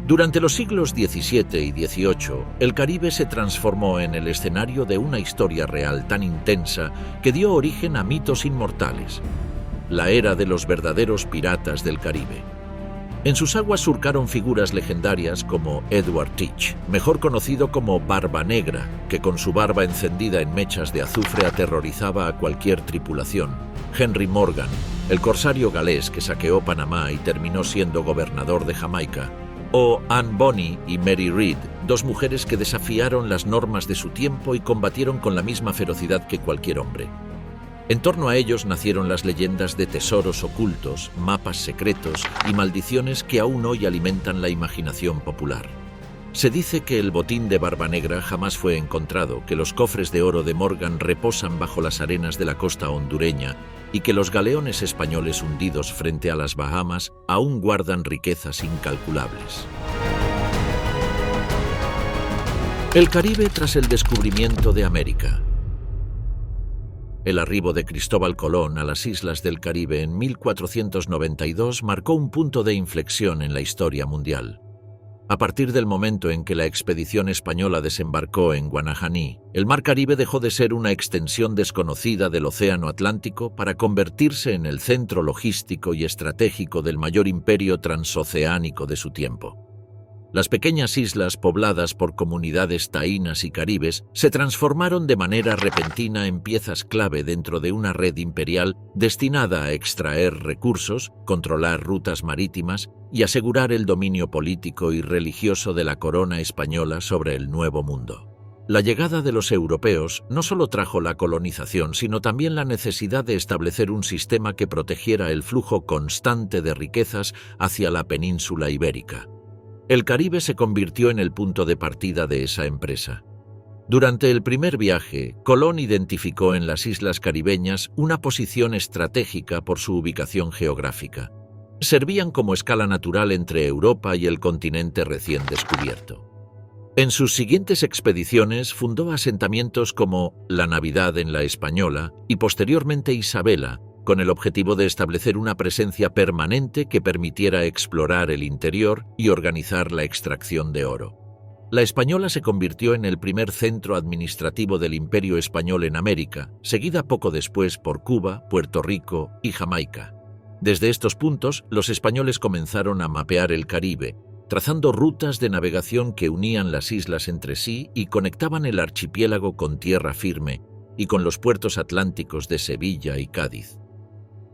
Durante los siglos XVII y XVIII, el Caribe se transformó en el escenario de una historia real tan intensa que dio origen a mitos inmortales. La era de los verdaderos piratas del Caribe. En sus aguas surcaron figuras legendarias como Edward Teach, mejor conocido como Barba Negra, que con su barba encendida en mechas de azufre aterrorizaba a cualquier tripulación; Henry Morgan, el corsario galés que saqueó Panamá y terminó siendo gobernador de Jamaica; o Anne Bonny y Mary Read, dos mujeres que desafiaron las normas de su tiempo y combatieron con la misma ferocidad que cualquier hombre. En torno a ellos nacieron las leyendas de tesoros ocultos, mapas secretos y maldiciones que aún hoy alimentan la imaginación popular. Se dice que el botín de Barba Negra jamás fue encontrado, que los cofres de oro de Morgan reposan bajo las arenas de la costa hondureña y que los galeones españoles hundidos frente a las Bahamas aún guardan riquezas incalculables. El Caribe tras el descubrimiento de América. El arribo de Cristóbal Colón a las islas del Caribe en 1492 marcó un punto de inflexión en la historia mundial. A partir del momento en que la expedición española desembarcó en Guanajaní, el Mar Caribe dejó de ser una extensión desconocida del Océano Atlántico para convertirse en el centro logístico y estratégico del mayor imperio transoceánico de su tiempo. Las pequeñas islas pobladas por comunidades taínas y caribes se transformaron de manera repentina en piezas clave dentro de una red imperial destinada a extraer recursos, controlar rutas marítimas y asegurar el dominio político y religioso de la corona española sobre el Nuevo Mundo. La llegada de los europeos no solo trajo la colonización, sino también la necesidad de establecer un sistema que protegiera el flujo constante de riquezas hacia la península ibérica. El Caribe se convirtió en el punto de partida de esa empresa. Durante el primer viaje, Colón identificó en las islas caribeñas una posición estratégica por su ubicación geográfica. Servían como escala natural entre Europa y el continente recién descubierto. En sus siguientes expediciones fundó asentamientos como La Navidad en la Española y posteriormente Isabela, con el objetivo de establecer una presencia permanente que permitiera explorar el interior y organizar la extracción de oro. La Española se convirtió en el primer centro administrativo del Imperio Español en América, seguida poco después por Cuba, Puerto Rico y Jamaica. Desde estos puntos, los españoles comenzaron a mapear el Caribe, trazando rutas de navegación que unían las islas entre sí y conectaban el archipiélago con tierra firme y con los puertos atlánticos de Sevilla y Cádiz.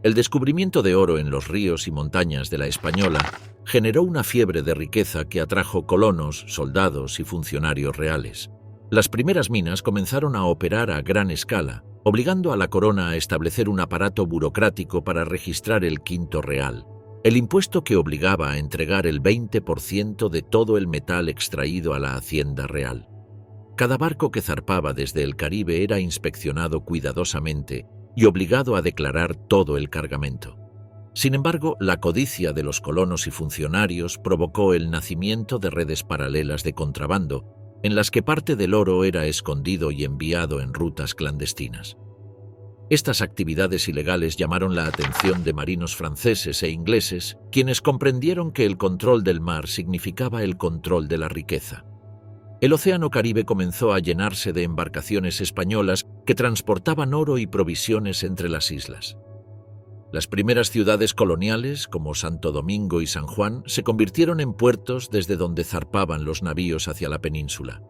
El descubrimiento de oro en los ríos y montañas de la Española generó una fiebre de riqueza que atrajo colonos, soldados y funcionarios reales. Las primeras minas comenzaron a operar a gran escala, obligando a la corona a establecer un aparato burocrático para registrar el quinto real, el impuesto que obligaba a entregar el 20% de todo el metal extraído a la hacienda real. Cada barco que zarpaba desde el Caribe era inspeccionado cuidadosamente y obligado a declarar todo el cargamento. Sin embargo, la codicia de los colonos y funcionarios provocó el nacimiento de redes paralelas de contrabando, en las que parte del oro era escondido y enviado en rutas clandestinas. Estas actividades ilegales llamaron la atención de marinos franceses e ingleses, quienes comprendieron que el control del mar significaba el control de la riqueza. El Océano Caribe comenzó a llenarse de embarcaciones españolas que transportaban oro y provisiones entre las islas. Las primeras ciudades coloniales, como Santo Domingo y San Juan, se convirtieron en puertos desde donde zarpaban los navíos hacia la península.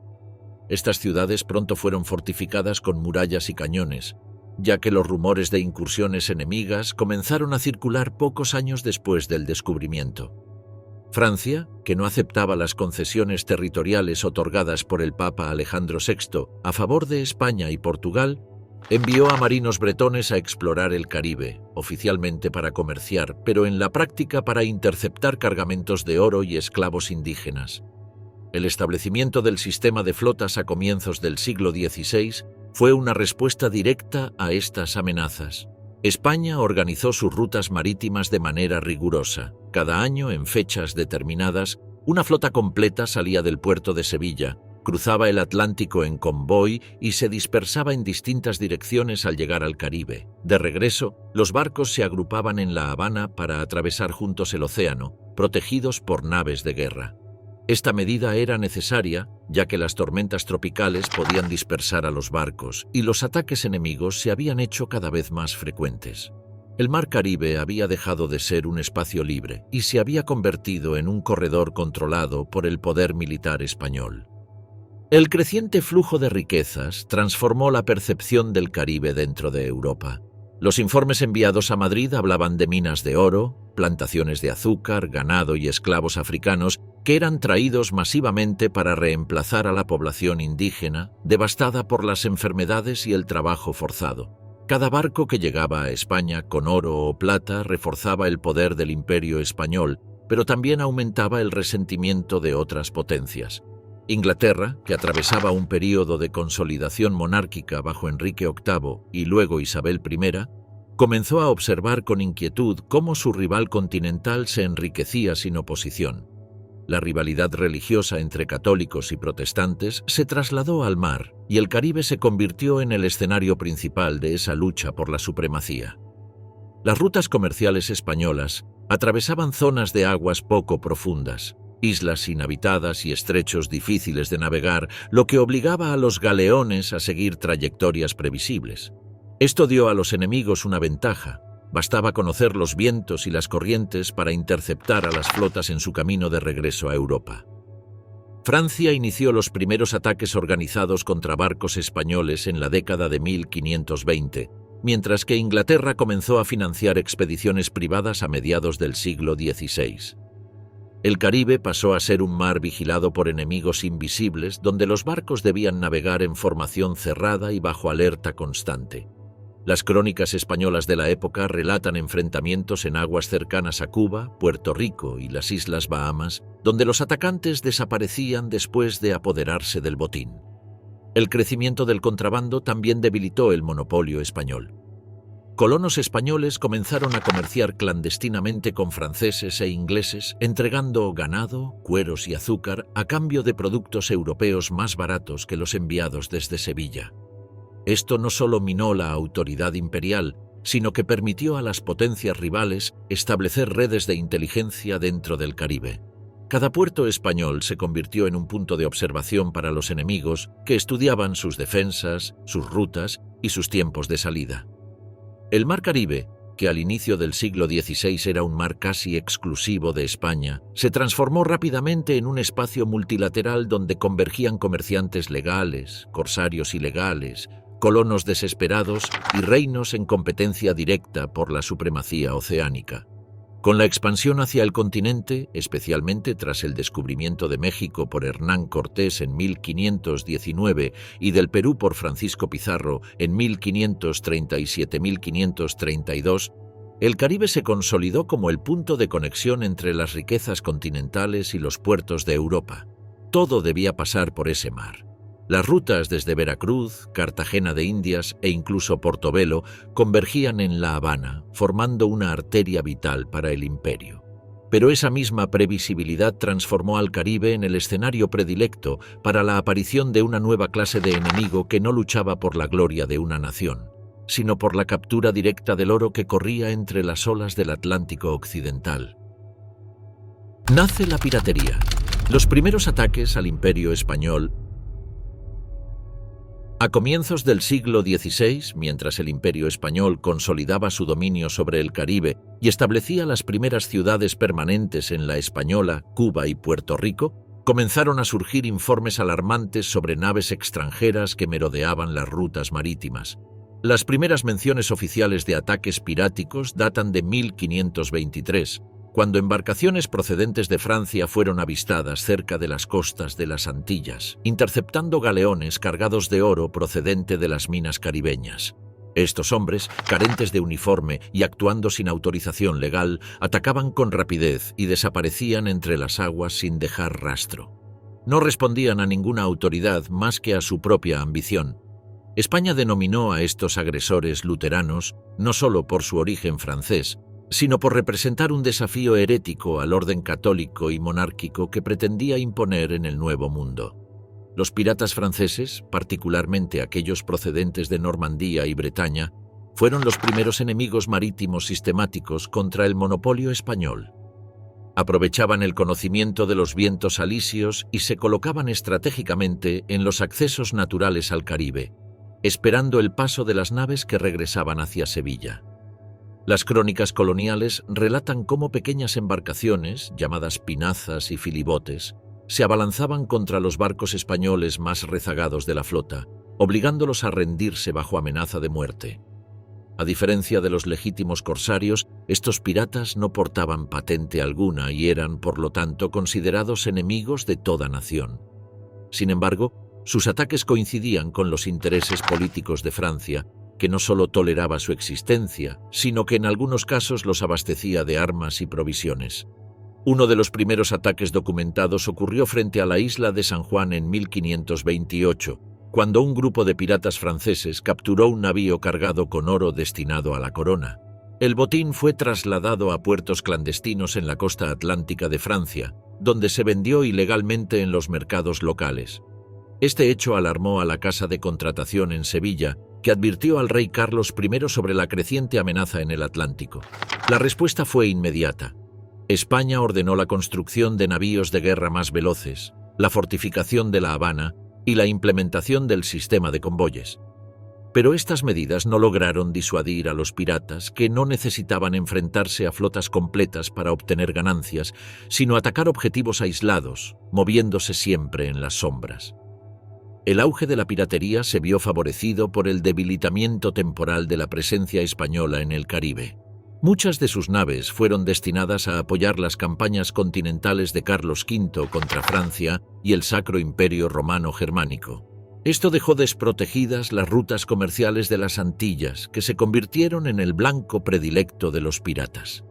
Estas ciudades pronto fueron fortificadas con murallas y cañones, ya que los rumores de incursiones enemigas comenzaron a circular pocos años después del descubrimiento. Francia, que no aceptaba las concesiones territoriales otorgadas por el Papa Alejandro VI a favor de España y Portugal, envió a marinos bretones a explorar el Caribe, oficialmente para comerciar, pero en la práctica para interceptar cargamentos de oro y esclavos indígenas. El establecimiento del sistema de flotas a comienzos del siglo XVI fue una respuesta directa a estas amenazas. España organizó sus rutas marítimas de manera rigurosa. Cada año, en fechas determinadas, una flota completa salía del puerto de Sevilla, cruzaba el Atlántico en convoy y se dispersaba en distintas direcciones al llegar al Caribe. De regreso, los barcos se agrupaban en La Habana para atravesar juntos el océano, protegidos por naves de guerra. Esta medida era necesaria, ya que las tormentas tropicales podían dispersar a los barcos y los ataques enemigos se habían hecho cada vez más frecuentes. El Mar Caribe había dejado de ser un espacio libre y se había convertido en un corredor controlado por el poder militar español. El creciente flujo de riquezas transformó la percepción del Caribe dentro de Europa. Los informes enviados a Madrid hablaban de minas de oro, plantaciones de azúcar, ganado y esclavos africanos que eran traídos masivamente para reemplazar a la población indígena, devastada por las enfermedades y el trabajo forzado. Cada barco que llegaba a España con oro o plata reforzaba el poder del imperio español, pero también aumentaba el resentimiento de otras potencias. Inglaterra, que atravesaba un período de consolidación monárquica bajo Enrique VIII y luego Isabel I, comenzó a observar con inquietud cómo su rival continental se enriquecía sin oposición. La rivalidad religiosa entre católicos y protestantes se trasladó al mar y el Caribe se convirtió en el escenario principal de esa lucha por la supremacía. Las rutas comerciales españolas atravesaban zonas de aguas poco profundas, islas inhabitadas y estrechos difíciles de navegar, lo que obligaba a los galeones a seguir trayectorias previsibles. Esto dio a los enemigos una ventaja. Bastaba conocer los vientos y las corrientes para interceptar a las flotas en su camino de regreso a Europa. Francia inició los primeros ataques organizados contra barcos españoles en la década de 1520, mientras que Inglaterra comenzó a financiar expediciones privadas a mediados del siglo XVI. El Caribe pasó a ser un mar vigilado por enemigos invisibles donde los barcos debían navegar en formación cerrada y bajo alerta constante. Las crónicas españolas de la época relatan enfrentamientos en aguas cercanas a Cuba, Puerto Rico y las Islas Bahamas, donde los atacantes desaparecían después de apoderarse del botín. El crecimiento del contrabando también debilitó el monopolio español. Colonos españoles comenzaron a comerciar clandestinamente con franceses e ingleses, entregando ganado, cueros y azúcar a cambio de productos europeos más baratos que los enviados desde Sevilla. Esto no solo minó la autoridad imperial, sino que permitió a las potencias rivales establecer redes de inteligencia dentro del Caribe. Cada puerto español se convirtió en un punto de observación para los enemigos que estudiaban sus defensas, sus rutas y sus tiempos de salida. El Mar Caribe, que al inicio del siglo XVI era un mar casi exclusivo de España, se transformó rápidamente en un espacio multilateral donde convergían comerciantes legales, corsarios ilegales, colonos desesperados y reinos en competencia directa por la supremacía oceánica. Con la expansión hacia el continente, especialmente tras el descubrimiento de México por Hernán Cortés en 1519 y del Perú por Francisco Pizarro en 1537-1532, el Caribe se consolidó como el punto de conexión entre las riquezas continentales y los puertos de Europa. Todo debía pasar por ese mar. Las rutas desde Veracruz, Cartagena de Indias e incluso Portobelo convergían en La Habana, formando una arteria vital para el imperio. Pero esa misma previsibilidad transformó al Caribe en el escenario predilecto para la aparición de una nueva clase de enemigo que no luchaba por la gloria de una nación, sino por la captura directa del oro que corría entre las olas del Atlántico occidental. Nace la piratería. Los primeros ataques al imperio español. A comienzos del siglo XVI, mientras el Imperio Español consolidaba su dominio sobre el Caribe y establecía las primeras ciudades permanentes en La Española, Cuba y Puerto Rico, comenzaron a surgir informes alarmantes sobre naves extranjeras que merodeaban las rutas marítimas. Las primeras menciones oficiales de ataques piráticos datan de 1523, cuando embarcaciones procedentes de Francia fueron avistadas cerca de las costas de las Antillas, interceptando galeones cargados de oro procedente de las minas caribeñas. Estos hombres, carentes de uniforme y actuando sin autorización legal, atacaban con rapidez y desaparecían entre las aguas sin dejar rastro. No respondían a ninguna autoridad más que a su propia ambición. España denominó a estos agresores luteranos no solo por su origen francés, sino por representar un desafío herético al orden católico y monárquico que pretendía imponer en el Nuevo Mundo. Los piratas franceses, particularmente aquellos procedentes de Normandía y Bretaña, fueron los primeros enemigos marítimos sistemáticos contra el monopolio español. Aprovechaban el conocimiento de los vientos alisios y se colocaban estratégicamente en los accesos naturales al Caribe, esperando el paso de las naves que regresaban hacia Sevilla. Las crónicas coloniales relatan cómo pequeñas embarcaciones, llamadas pinazas y filibotes, se abalanzaban contra los barcos españoles más rezagados de la flota, obligándolos a rendirse bajo amenaza de muerte. A diferencia de los legítimos corsarios, estos piratas no portaban patente alguna y eran, por lo tanto, considerados enemigos de toda nación. Sin embargo, sus ataques coincidían con los intereses políticos de Francia, que no solo toleraba su existencia, sino que en algunos casos los abastecía de armas y provisiones. Uno de los primeros ataques documentados ocurrió frente a la isla de San Juan en 1528, cuando un grupo de piratas franceses capturó un navío cargado con oro destinado a la corona. El botín fue trasladado a puertos clandestinos en la costa atlántica de Francia, donde se vendió ilegalmente en los mercados locales. Este hecho alarmó a la Casa de Contratación en Sevilla, que advirtió al rey Carlos I sobre la creciente amenaza en el Atlántico. La respuesta fue inmediata. España ordenó la construcción de navíos de guerra más veloces, la fortificación de La Habana y la implementación del sistema de convoyes. Pero estas medidas no lograron disuadir a los piratas, que no necesitaban enfrentarse a flotas completas para obtener ganancias, sino atacar objetivos aislados, moviéndose siempre en las sombras. El auge de la piratería se vio favorecido por el debilitamiento temporal de la presencia española en el Caribe. Muchas de sus naves fueron destinadas a apoyar las campañas continentales de Carlos V contra Francia y el Sacro Imperio Romano Germánico. Esto dejó desprotegidas las rutas comerciales de las Antillas, que se convirtieron en el blanco predilecto de los piratas.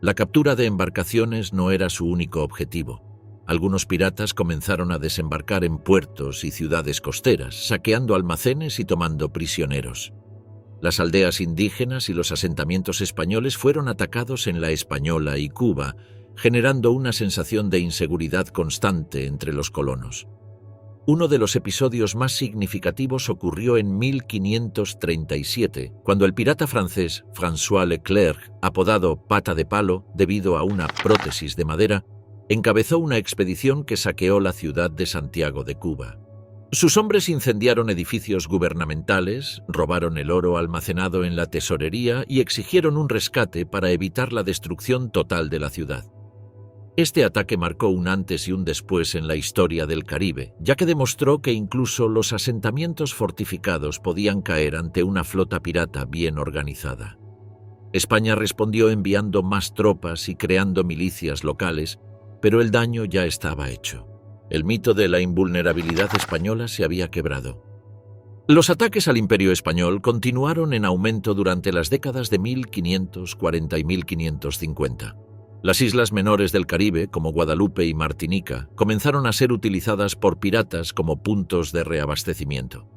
La captura de embarcaciones no era su único objetivo. Algunos piratas comenzaron a desembarcar en puertos y ciudades costeras, saqueando almacenes y tomando prisioneros. Las aldeas indígenas y los asentamientos españoles fueron atacados en La Española y Cuba, generando una sensación de inseguridad constante entre los colonos. Uno de los episodios más significativos ocurrió en 1537, cuando el pirata francés François Leclerc, apodado Pata de Palo debido a una prótesis de madera, encabezó una expedición que saqueó la ciudad de Santiago de Cuba. Sus hombres incendiaron edificios gubernamentales, robaron el oro almacenado en la tesorería y exigieron un rescate para evitar la destrucción total de la ciudad. Este ataque marcó un antes y un después en la historia del Caribe, ya que demostró que incluso los asentamientos fortificados podían caer ante una flota pirata bien organizada. España respondió enviando más tropas y creando milicias locales, pero el daño ya estaba hecho. El mito de la invulnerabilidad española se había quebrado. Los ataques al Imperio Español continuaron en aumento durante las décadas de 1540 y 1550. Las islas menores del Caribe, como Guadalupe y Martinica, comenzaron a ser utilizadas por piratas como puntos de reabastecimiento.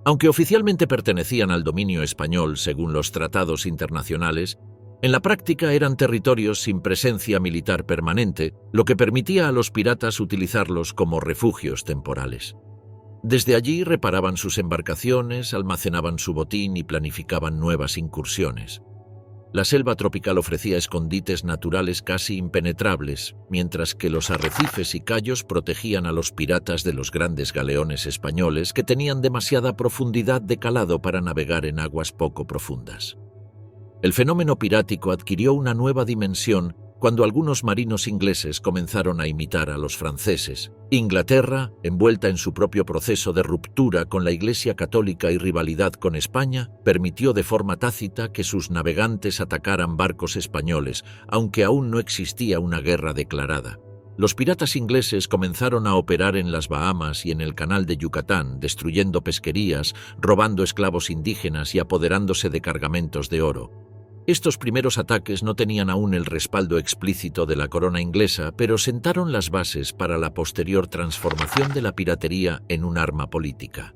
Aunque oficialmente pertenecían al dominio español según los tratados internacionales, en la práctica eran territorios sin presencia militar permanente, lo que permitía a los piratas utilizarlos como refugios temporales. Desde allí reparaban sus embarcaciones, almacenaban su botín y planificaban nuevas incursiones. La selva tropical ofrecía escondites naturales casi impenetrables, mientras que los arrecifes y cayos protegían a los piratas de los grandes galeones españoles que tenían demasiada profundidad de calado para navegar en aguas poco profundas. El fenómeno pirático adquirió una nueva dimensión cuando algunos marinos ingleses comenzaron a imitar a los franceses. Inglaterra, envuelta en su propio proceso de ruptura con la Iglesia católica y rivalidad con España, permitió de forma tácita que sus navegantes atacaran barcos españoles, aunque aún no existía una guerra declarada. Los piratas ingleses comenzaron a operar en las Bahamas y en el Canal de Yucatán, destruyendo pesquerías, robando esclavos indígenas y apoderándose de cargamentos de oro. Estos primeros ataques no tenían aún el respaldo explícito de la corona inglesa, pero sentaron las bases para la posterior transformación de la piratería en un arma política.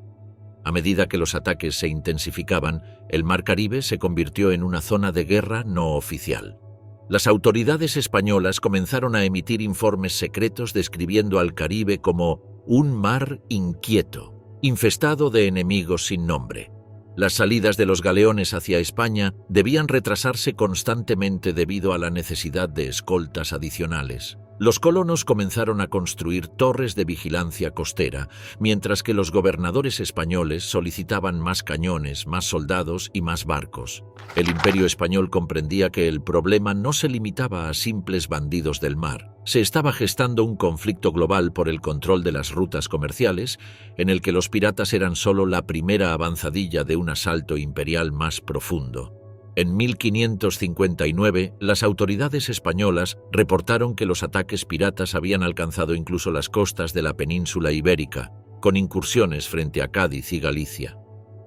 A medida que los ataques se intensificaban, el Mar Caribe se convirtió en una zona de guerra no oficial. Las autoridades españolas comenzaron a emitir informes secretos describiendo al Caribe como un mar inquieto, infestado de enemigos sin nombre. Las salidas de los galeones hacia España debían retrasarse constantemente debido a la necesidad de escoltas adicionales. Los colonos comenzaron a construir torres de vigilancia costera, mientras que los gobernadores españoles solicitaban más cañones, más soldados y más barcos. El Imperio español comprendía que el problema no se limitaba a simples bandidos del mar. Se estaba gestando un conflicto global por el control de las rutas comerciales, en el que los piratas eran solo la primera avanzadilla de un asalto imperial más profundo. En 1559, las autoridades españolas reportaron que los ataques piratas habían alcanzado incluso las costas de la península ibérica, con incursiones frente a Cádiz y Galicia.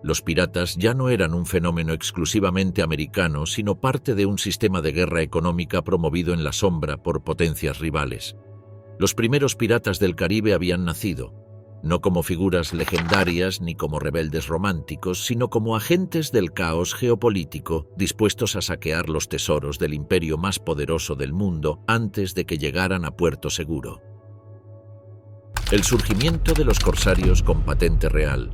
Los piratas ya no eran un fenómeno exclusivamente americano, sino parte de un sistema de guerra económica promovido en la sombra por potencias rivales. Los primeros piratas del Caribe habían nacido, no como figuras legendarias ni como rebeldes románticos, sino como agentes del caos geopolítico dispuestos a saquear los tesoros del imperio más poderoso del mundo antes de que llegaran a puerto seguro. El surgimiento de los corsarios con patente real.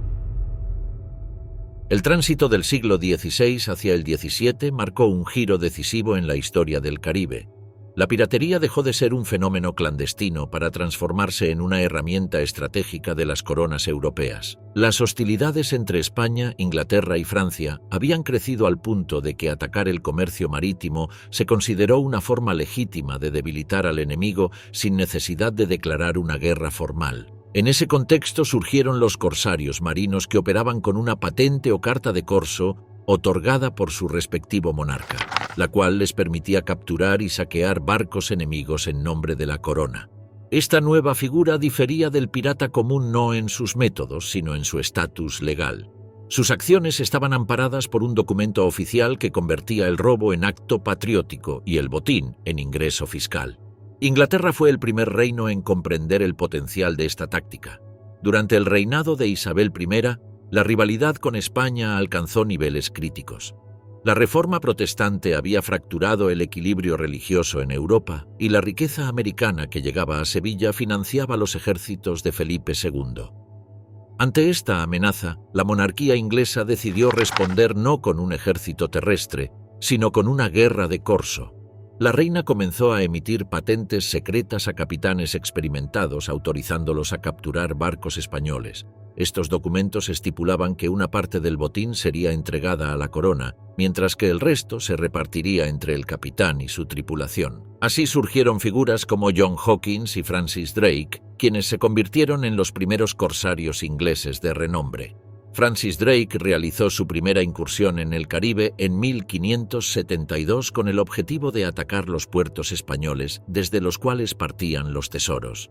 El tránsito del siglo XVI hacia el XVII marcó un giro decisivo en la historia del Caribe. La piratería dejó de ser un fenómeno clandestino para transformarse en una herramienta estratégica de las coronas europeas. Las hostilidades entre España, Inglaterra y Francia habían crecido al punto de que atacar el comercio marítimo se consideró una forma legítima de debilitar al enemigo sin necesidad de declarar una guerra formal. En ese contexto surgieron los corsarios marinos que operaban con una patente o carta de corso otorgada por su respectivo monarca, la cual les permitía capturar y saquear barcos enemigos en nombre de la corona. Esta nueva figura difería del pirata común no en sus métodos, sino en su estatus legal. Sus acciones estaban amparadas por un documento oficial que convertía el robo en acto patriótico y el botín en ingreso fiscal. Inglaterra fue el primer reino en comprender el potencial de esta táctica. Durante el reinado de Isabel I, la rivalidad con España alcanzó niveles críticos. La reforma protestante había fracturado el equilibrio religioso en Europa y la riqueza americana que llegaba a Sevilla financiaba los ejércitos de Felipe II. Ante esta amenaza, la monarquía inglesa decidió responder no con un ejército terrestre, sino con una guerra de corso. La reina comenzó a emitir patentes secretas a capitanes experimentados, autorizándolos a capturar barcos españoles. Estos documentos estipulaban que una parte del botín sería entregada a la corona, mientras que el resto se repartiría entre el capitán y su tripulación. Así surgieron figuras como John Hawkins y Francis Drake, quienes se convirtieron en los primeros corsarios ingleses de renombre. Francis Drake realizó su primera incursión en el Caribe en 1572 con el objetivo de atacar los puertos españoles desde los cuales partían los tesoros.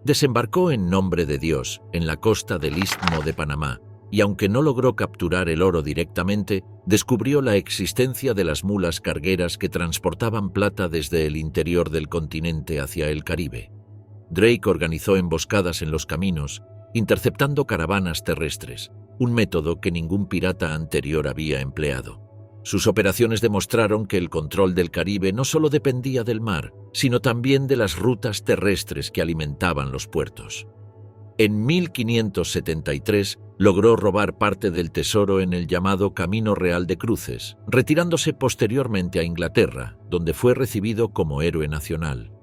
Desembarcó en nombre de Dios en la costa del Istmo de Panamá y aunque no logró capturar el oro directamente, descubrió la existencia de las mulas cargueras que transportaban plata desde el interior del continente hacia el Caribe. Drake organizó emboscadas en los caminos, interceptando caravanas terrestres, un método que ningún pirata anterior había empleado. Sus operaciones demostraron que el control del Caribe no solo dependía del mar, sino también de las rutas terrestres que alimentaban los puertos. En 1573 logró robar parte del tesoro en el llamado Camino Real de Cruces, retirándose posteriormente a Inglaterra, donde fue recibido como héroe nacional.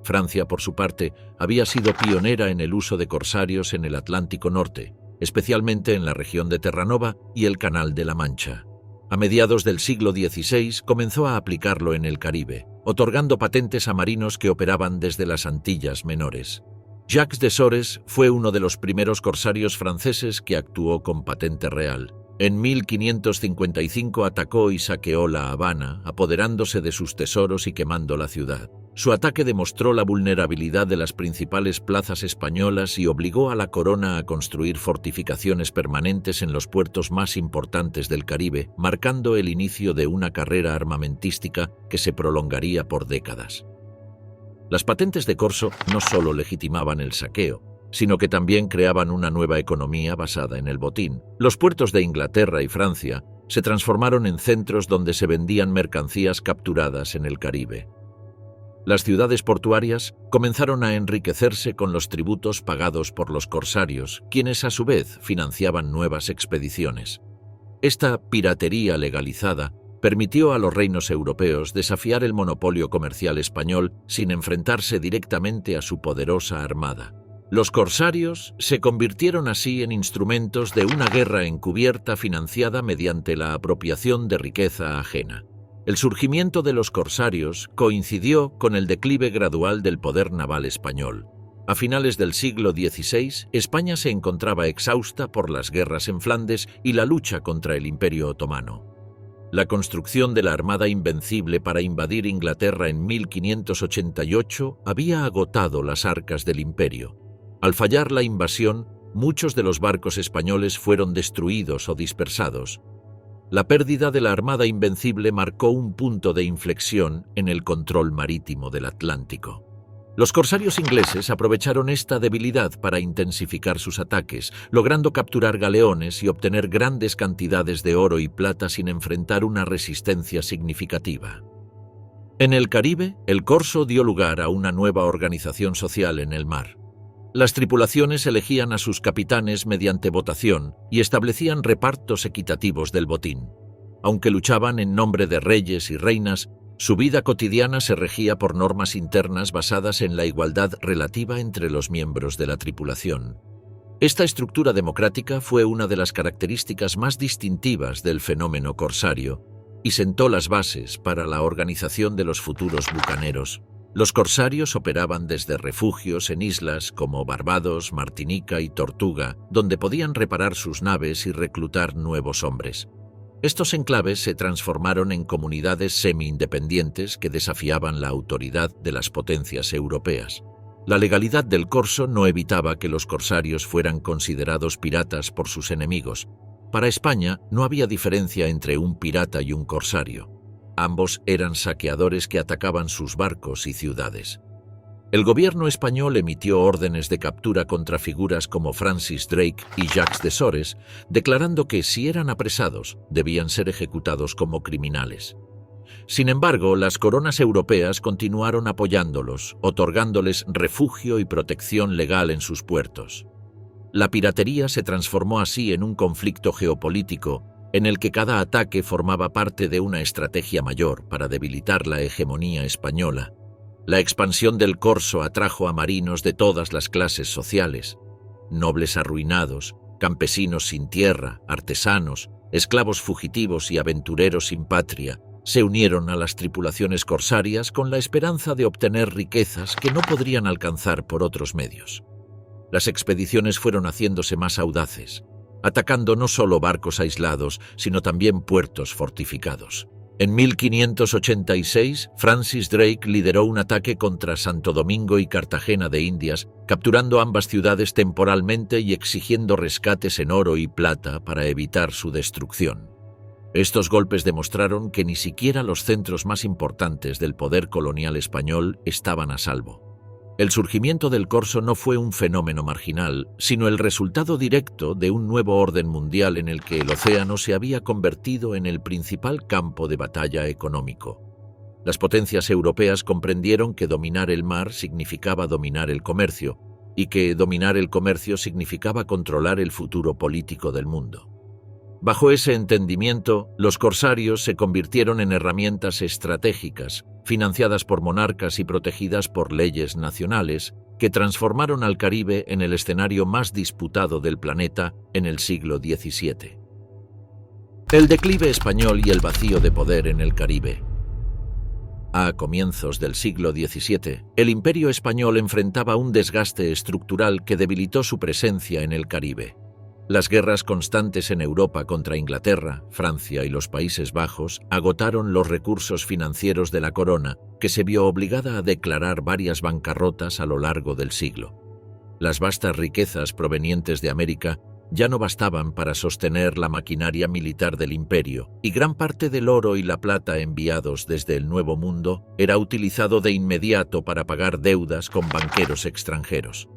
Francia, por su parte, había sido pionera en el uso de corsarios en el Atlántico Norte, especialmente en la región de Terranova y el Canal de la Mancha. A mediados del siglo XVI comenzó a aplicarlo en el Caribe, otorgando patentes a marinos que operaban desde las Antillas Menores. Jacques de Sores fue uno de los primeros corsarios franceses que actuó con patente real. En 1555 atacó y saqueó La Habana, apoderándose de sus tesoros y quemando la ciudad. Su ataque demostró la vulnerabilidad de las principales plazas españolas y obligó a la corona a construir fortificaciones permanentes en los puertos más importantes del Caribe, marcando el inicio de una carrera armamentística que se prolongaría por décadas. Las patentes de corso no solo legitimaban el saqueo, sino que también creaban una nueva economía basada en el botín. Los puertos de Inglaterra y Francia se transformaron en centros donde se vendían mercancías capturadas en el Caribe. Las ciudades portuarias comenzaron a enriquecerse con los tributos pagados por los corsarios, quienes a su vez financiaban nuevas expediciones. Esta piratería legalizada permitió a los reinos europeos desafiar el monopolio comercial español sin enfrentarse directamente a su poderosa armada. Los corsarios se convirtieron así en instrumentos de una guerra encubierta financiada mediante la apropiación de riqueza ajena. El surgimiento de los corsarios coincidió con el declive gradual del poder naval español. A finales del siglo XVI, España se encontraba exhausta por las guerras en Flandes y la lucha contra el Imperio Otomano. La construcción de la Armada Invencible para invadir Inglaterra en 1588 había agotado las arcas del imperio. Al fallar la invasión, muchos de los barcos españoles fueron destruidos o dispersados. La pérdida de la Armada Invencible marcó un punto de inflexión en el control marítimo del Atlántico. Los corsarios ingleses aprovecharon esta debilidad para intensificar sus ataques, logrando capturar galeones y obtener grandes cantidades de oro y plata sin enfrentar una resistencia significativa. En el Caribe, el corso dio lugar a una nueva organización social en el mar. Las tripulaciones elegían a sus capitanes mediante votación y establecían repartos equitativos del botín. Aunque luchaban en nombre de reyes y reinas, su vida cotidiana se regía por normas internas basadas en la igualdad relativa entre los miembros de la tripulación. Esta estructura democrática fue una de las características más distintivas del fenómeno corsario y sentó las bases para la organización de los futuros bucaneros. Los corsarios operaban desde refugios en islas como Barbados, Martinica y Tortuga, donde podían reparar sus naves y reclutar nuevos hombres. Estos enclaves se transformaron en comunidades semi-independientes que desafiaban la autoridad de las potencias europeas. La legalidad del corso no evitaba que los corsarios fueran considerados piratas por sus enemigos. Para España no había diferencia entre un pirata y un corsario. Ambos eran saqueadores que atacaban sus barcos y ciudades. El gobierno español emitió órdenes de captura contra figuras como Francis Drake y Jacques de Sores, declarando que si eran apresados, debían ser ejecutados como criminales. Sin embargo, las coronas europeas continuaron apoyándolos, otorgándoles refugio y protección legal en sus puertos. La piratería se transformó así en un conflicto geopolítico en el que cada ataque formaba parte de una estrategia mayor para debilitar la hegemonía española. La expansión del corso atrajo a marinos de todas las clases sociales: nobles arruinados, campesinos sin tierra, artesanos, esclavos fugitivos y aventureros sin patria. Se unieron a las tripulaciones corsarias con la esperanza de obtener riquezas que no podrían alcanzar por otros medios. Las expediciones fueron haciéndose más audaces, atacando no solo barcos aislados, sino también puertos fortificados. En 1586, Francis Drake lideró un ataque contra Santo Domingo y Cartagena de Indias, capturando ambas ciudades temporalmente y exigiendo rescates en oro y plata para evitar su destrucción. Estos golpes demostraron que ni siquiera los centros más importantes del poder colonial español estaban a salvo. El surgimiento del corso no fue un fenómeno marginal, sino el resultado directo de un nuevo orden mundial en el que el océano se había convertido en el principal campo de batalla económico. Las potencias europeas comprendieron que dominar el mar significaba dominar el comercio, y que dominar el comercio significaba controlar el futuro político del mundo. Bajo ese entendimiento, los corsarios se convirtieron en herramientas estratégicas, financiadas por monarcas y protegidas por leyes nacionales, que transformaron al Caribe en el escenario más disputado del planeta en el siglo XVII. El declive español y el vacío de poder en el Caribe. A comienzos del siglo XVII, el Imperio español enfrentaba un desgaste estructural que debilitó su presencia en el Caribe. Las guerras constantes en Europa contra Inglaterra, Francia y los Países Bajos agotaron los recursos financieros de la corona, que se vio obligada a declarar varias bancarrotas a lo largo del siglo. Las vastas riquezas provenientes de América ya no bastaban para sostener la maquinaria militar del imperio, y gran parte del oro y la plata enviados desde el Nuevo Mundo era utilizado de inmediato para pagar deudas con banqueros extranjeros.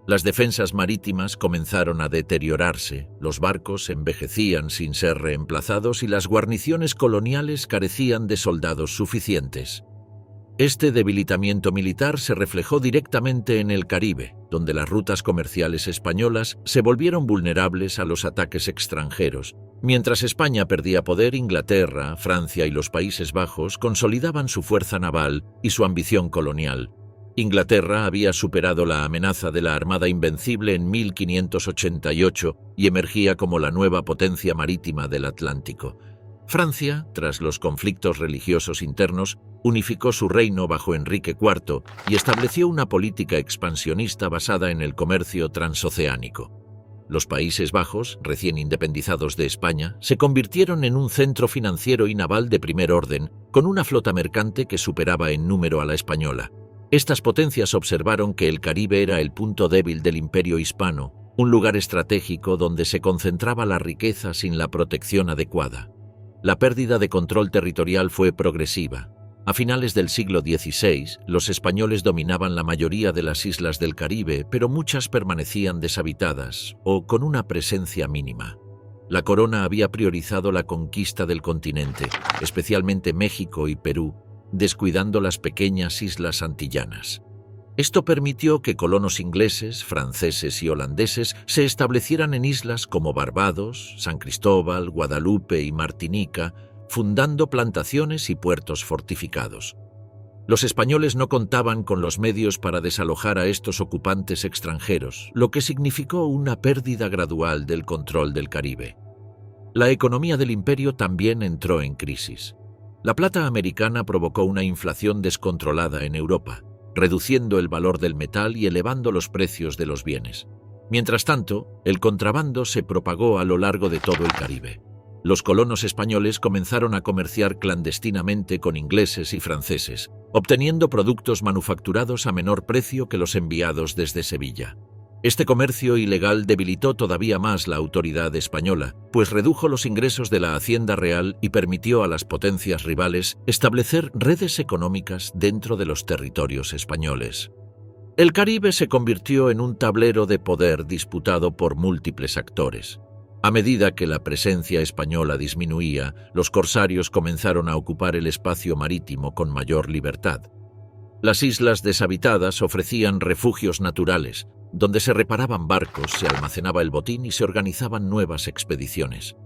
Las defensas marítimas comenzaron a deteriorarse, los barcos envejecían sin ser reemplazados y las guarniciones coloniales carecían de soldados suficientes. Este debilitamiento militar se reflejó directamente en el Caribe, donde las rutas comerciales españolas se volvieron vulnerables a los ataques extranjeros. Mientras España perdía poder, Inglaterra, Francia y los Países Bajos consolidaban su fuerza naval y su ambición colonial. Inglaterra había superado la amenaza de la Armada Invencible en 1588 y emergía como la nueva potencia marítima del Atlántico. Francia, tras los conflictos religiosos internos, unificó su reino bajo Enrique IV y estableció una política expansionista basada en el comercio transoceánico. Los Países Bajos, recién independizados de España, se convirtieron en un centro financiero y naval de primer orden, con una flota mercante que superaba en número a la española. Estas potencias observaron que el Caribe era el punto débil del Imperio hispano, un lugar estratégico donde se concentraba la riqueza sin la protección adecuada. La pérdida de control territorial fue progresiva. A finales del siglo XVI, los españoles dominaban la mayoría de las islas del Caribe, pero muchas permanecían deshabitadas o con una presencia mínima. La corona había priorizado la conquista del continente, especialmente México y Perú, descuidando las pequeñas islas antillanas. Esto permitió que colonos ingleses, franceses y holandeses se establecieran en islas como Barbados, San Cristóbal, Guadalupe y Martinica, fundando plantaciones y puertos fortificados. Los españoles no contaban con los medios para desalojar a estos ocupantes extranjeros, lo que significó una pérdida gradual del control del Caribe. La economía del imperio también entró en crisis. La plata americana provocó una inflación descontrolada en Europa, reduciendo el valor del metal y elevando los precios de los bienes. Mientras tanto, el contrabando se propagó a lo largo de todo el Caribe. Los colonos españoles comenzaron a comerciar clandestinamente con ingleses y franceses, obteniendo productos manufacturados a menor precio que los enviados desde Sevilla. Este comercio ilegal debilitó todavía más la autoridad española, pues redujo los ingresos de la Hacienda Real y permitió a las potencias rivales establecer redes económicas dentro de los territorios españoles. El Caribe se convirtió en un tablero de poder disputado por múltiples actores. A medida que la presencia española disminuía, los corsarios comenzaron a ocupar el espacio marítimo con mayor libertad. Las islas deshabitadas ofrecían refugios naturales, donde se reparaban barcos, se almacenaba el botín y se organizaban nuevas expediciones.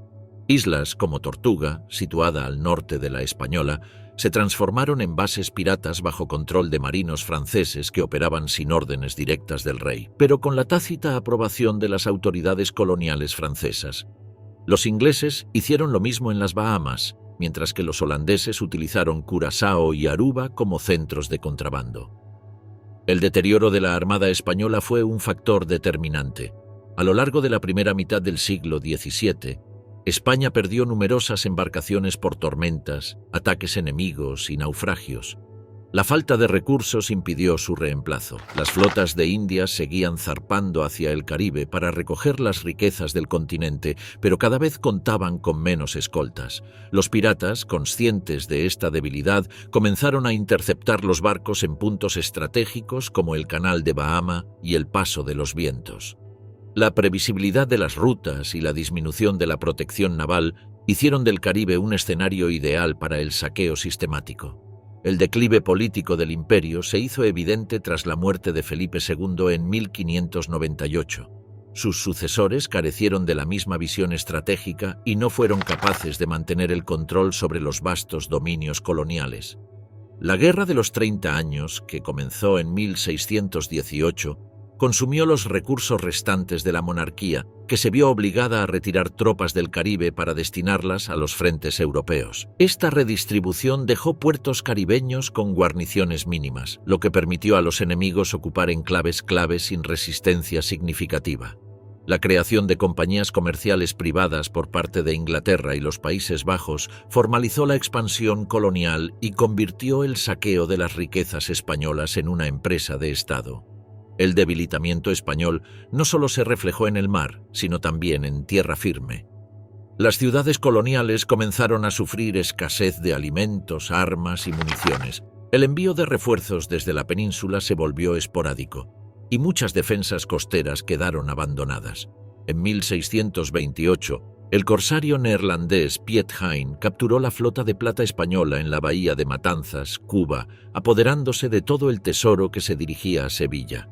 Islas como Tortuga, situada al norte de la Española, se transformaron en bases piratas bajo control de marinos franceses que operaban sin órdenes directas del rey, pero con la tácita aprobación de las autoridades coloniales francesas. Los ingleses hicieron lo mismo en las Bahamas, mientras que los holandeses utilizaron Curazao y Aruba como centros de contrabando. El deterioro de la Armada española fue un factor determinante. A lo largo de la primera mitad del siglo XVII, España perdió numerosas embarcaciones por tormentas, ataques enemigos y naufragios. La falta de recursos impidió su reemplazo. Las flotas de Indias seguían zarpando hacia el Caribe para recoger las riquezas del continente, pero cada vez contaban con menos escoltas. Los piratas, conscientes de esta debilidad, comenzaron a interceptar los barcos en puntos estratégicos como el Canal de Bahama y el Paso de los Vientos. La previsibilidad de las rutas y la disminución de la protección naval hicieron del Caribe un escenario ideal para el saqueo sistemático. El declive político del imperio se hizo evidente tras la muerte de Felipe II en 1598. Sus sucesores carecieron de la misma visión estratégica y no fueron capaces de mantener el control sobre los vastos dominios coloniales. La Guerra de los 30 Años, que comenzó en 1618, consumió los recursos restantes de la monarquía, que se vio obligada a retirar tropas del Caribe para destinarlas a los frentes europeos. Esta redistribución dejó puertos caribeños con guarniciones mínimas, lo que permitió a los enemigos ocupar enclaves claves sin resistencia significativa. La creación de compañías comerciales privadas por parte de Inglaterra y los Países Bajos formalizó la expansión colonial y convirtió el saqueo de las riquezas españolas en una empresa de Estado. El debilitamiento español no solo se reflejó en el mar, sino también en tierra firme. Las ciudades coloniales comenzaron a sufrir escasez de alimentos, armas y municiones. El envío de refuerzos desde la península se volvió esporádico, y muchas defensas costeras quedaron abandonadas. En 1628, El corsario neerlandés Piet Hein capturó la flota de plata española en la bahía de Matanzas, Cuba, apoderándose de todo el tesoro que se dirigía a Sevilla.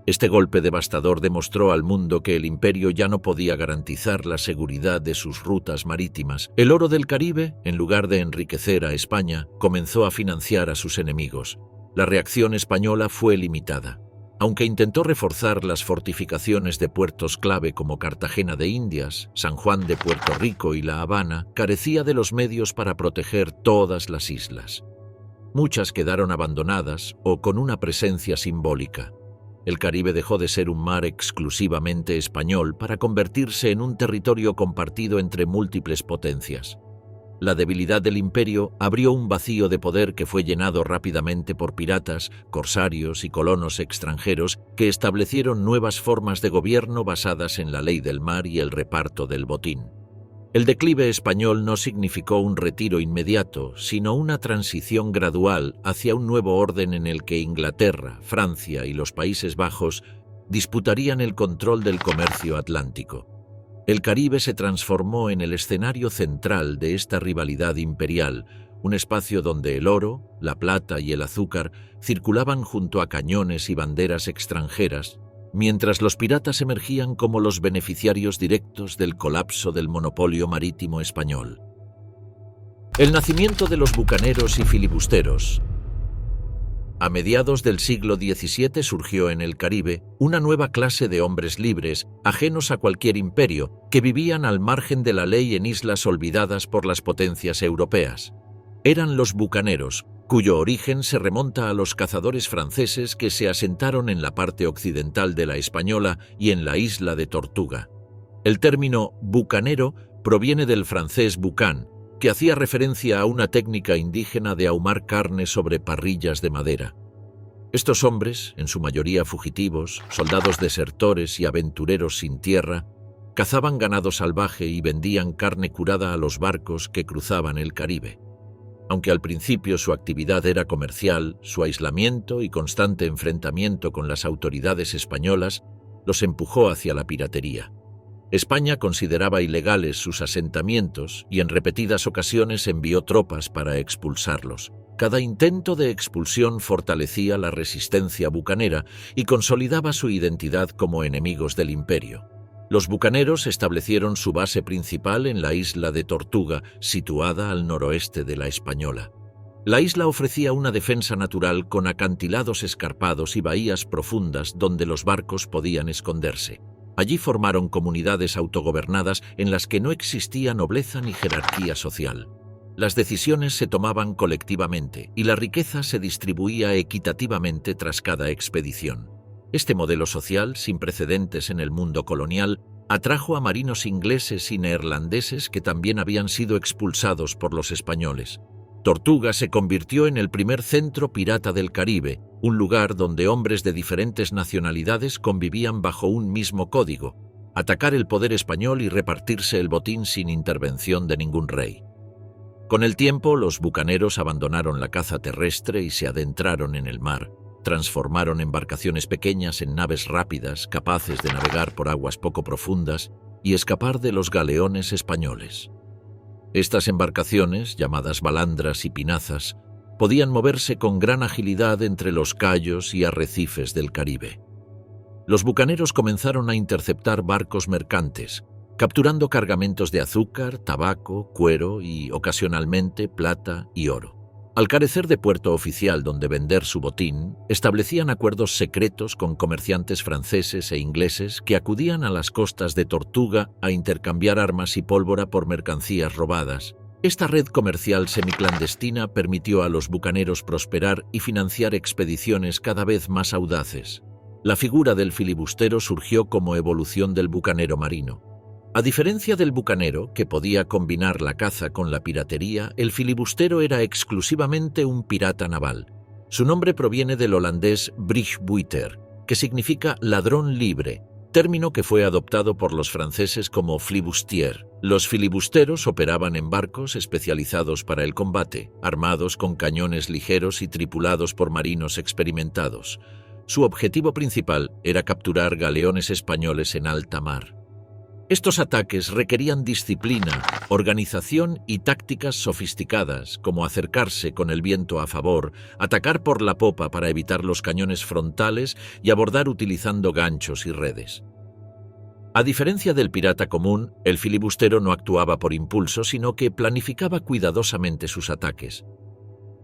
Este golpe devastador demostró al mundo que el imperio ya no podía garantizar la seguridad de sus rutas marítimas. El oro del Caribe, en lugar de enriquecer a España, comenzó a financiar a sus enemigos. La reacción española fue limitada. Aunque intentó reforzar las fortificaciones de puertos clave como Cartagena de Indias, San Juan de Puerto Rico y La Habana, carecía de los medios para proteger todas las islas. Muchas quedaron abandonadas o con una presencia simbólica. El Caribe dejó de ser un mar exclusivamente español para convertirse en un territorio compartido entre múltiples potencias. La debilidad del imperio abrió un vacío de poder que fue llenado rápidamente por piratas, corsarios y colonos extranjeros que establecieron nuevas formas de gobierno basadas en la ley del mar y el reparto del botín. El declive español no significó un retiro inmediato, sino una transición gradual hacia un nuevo orden en el que Inglaterra, Francia y los Países Bajos disputarían el control del comercio atlántico. El Caribe se transformó en el escenario central de esta rivalidad imperial, un espacio donde el oro, la plata y el azúcar circulaban junto a cañones y banderas extranjeras, mientras los piratas emergían como los beneficiarios directos del colapso del monopolio marítimo español. El nacimiento de los bucaneros y filibusteros. A mediados del siglo XVII surgió en el Caribe una nueva clase de hombres libres, ajenos a cualquier imperio, que vivían al margen de la ley en islas olvidadas por las potencias europeas. Eran los bucaneros, cuyo origen se remonta a los cazadores franceses que se asentaron en la parte occidental de la Española y en la isla de Tortuga. El término bucanero proviene del francés boucan, que hacía referencia a una técnica indígena de ahumar carne sobre parrillas de madera. Estos hombres, en su mayoría fugitivos, soldados desertores y aventureros sin tierra, cazaban ganado salvaje y vendían carne curada a los barcos que cruzaban el Caribe. Aunque al principio su actividad era comercial, su aislamiento y constante enfrentamiento con las autoridades españolas los empujó hacia la piratería. España consideraba ilegales sus asentamientos y en repetidas ocasiones envió tropas para expulsarlos. Cada intento de expulsión fortalecía la resistencia bucanera y consolidaba su identidad como enemigos del imperio. Los bucaneros establecieron su base principal en la isla de Tortuga, situada al noroeste de la Española. La isla ofrecía una defensa natural con acantilados escarpados y bahías profundas donde los barcos podían esconderse. Allí formaron comunidades autogobernadas en las que no existía nobleza ni jerarquía social. Las decisiones se tomaban colectivamente y la riqueza se distribuía equitativamente tras cada expedición. Este modelo social, sin precedentes en el mundo colonial, atrajo a marinos ingleses y neerlandeses que también habían sido expulsados por los españoles. Tortuga se convirtió en el primer centro pirata del Caribe, un lugar donde hombres de diferentes nacionalidades convivían bajo un mismo código: atacar el poder español y repartirse el botín sin intervención de ningún rey. Con el tiempo, los bucaneros abandonaron la caza terrestre y se adentraron en el mar. Transformaron embarcaciones pequeñas en naves rápidas, capaces de navegar por aguas poco profundas y escapar de los galeones españoles. Estas embarcaciones, llamadas balandras y pinazas, podían moverse con gran agilidad entre los cayos y arrecifes del Caribe. Los bucaneros comenzaron a interceptar barcos mercantes, capturando cargamentos de azúcar, tabaco, cuero y, ocasionalmente, plata y oro. Al carecer de puerto oficial donde vender su botín, establecían acuerdos secretos con comerciantes franceses e ingleses que acudían a las costas de Tortuga a intercambiar armas y pólvora por mercancías robadas. Esta red comercial semiclandestina permitió a los bucaneros prosperar y financiar expediciones cada vez más audaces. La figura del filibustero surgió como evolución del bucanero marino. A diferencia del bucanero, que podía combinar la caza con la piratería, el filibustero era exclusivamente un pirata naval. Su nombre proviene del holandés vrijbuiter, que significa ladrón libre, término que fue adoptado por los franceses como flibustier. Los filibusteros operaban en barcos especializados para el combate, armados con cañones ligeros y tripulados por marinos experimentados. Su objetivo principal era capturar galeones españoles en alta mar. Estos ataques requerían disciplina, organización y tácticas sofisticadas, como acercarse con el viento a favor, atacar por la popa para evitar los cañones frontales y abordar utilizando ganchos y redes. A diferencia del pirata común, el filibustero no actuaba por impulso, sino que planificaba cuidadosamente sus ataques.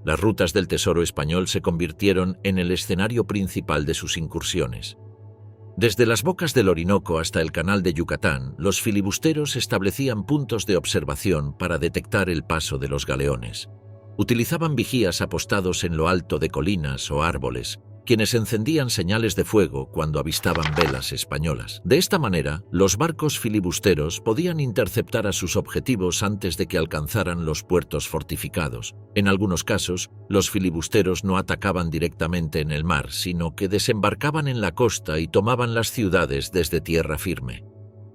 Las rutas del tesoro español se convirtieron en el escenario principal de sus incursiones. Desde las bocas del Orinoco hasta el canal de Yucatán, los filibusteros establecían puntos de observación para detectar el paso de los galeones. Utilizaban vigías apostados en lo alto de colinas o árboles, quienes encendían señales de fuego cuando avistaban velas españolas. De esta manera, los barcos filibusteros podían interceptar a sus objetivos antes de que alcanzaran los puertos fortificados. En algunos casos, los filibusteros no atacaban directamente en el mar, sino que desembarcaban en la costa y tomaban las ciudades desde tierra firme.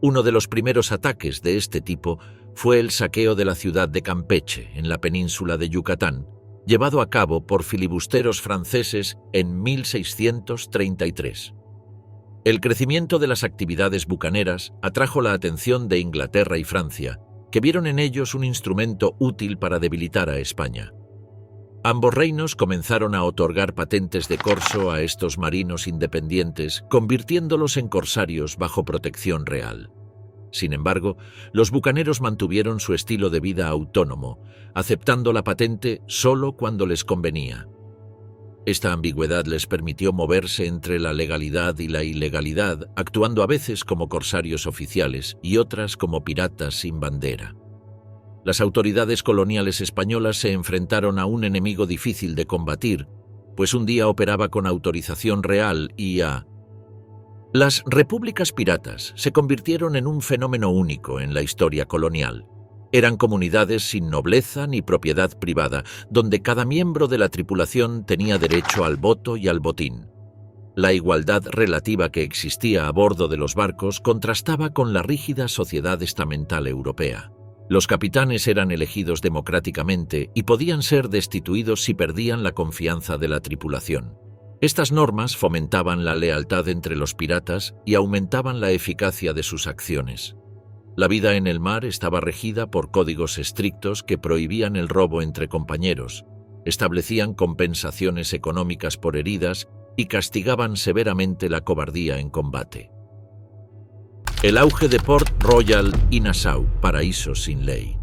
Uno de los primeros ataques de este tipo fue el saqueo de la ciudad de Campeche, en la península de Yucatán, llevado a cabo por filibusteros franceses en 1633. El crecimiento de las actividades bucaneras atrajo la atención de Inglaterra y Francia, que vieron en ellos un instrumento útil para debilitar a España. Ambos reinos comenzaron a otorgar patentes de corso a estos marinos independientes, convirtiéndolos en corsarios bajo protección real. Sin embargo, los bucaneros mantuvieron su estilo de vida autónomo, aceptando la patente solo cuando les convenía. Esta ambigüedad les permitió moverse entre la legalidad y la ilegalidad, actuando a veces como corsarios oficiales y otras como piratas sin bandera. Las autoridades coloniales españolas se enfrentaron a un enemigo difícil de combatir, pues un día operaba con autorización real y Las repúblicas piratas se convirtieron en un fenómeno único en la historia colonial. Eran comunidades sin nobleza ni propiedad privada, donde cada miembro de la tripulación tenía derecho al voto y al botín. La igualdad relativa que existía a bordo de los barcos contrastaba con la rígida sociedad estamental europea. Los capitanes eran elegidos democráticamente y podían ser destituidos si perdían la confianza de la tripulación. Estas normas fomentaban la lealtad entre los piratas y aumentaban la eficacia de sus acciones. La vida en el mar estaba regida por códigos estrictos que prohibían el robo entre compañeros, establecían compensaciones económicas por heridas y castigaban severamente la cobardía en combate. El auge de Port Royal y Nassau, paraísos sin ley.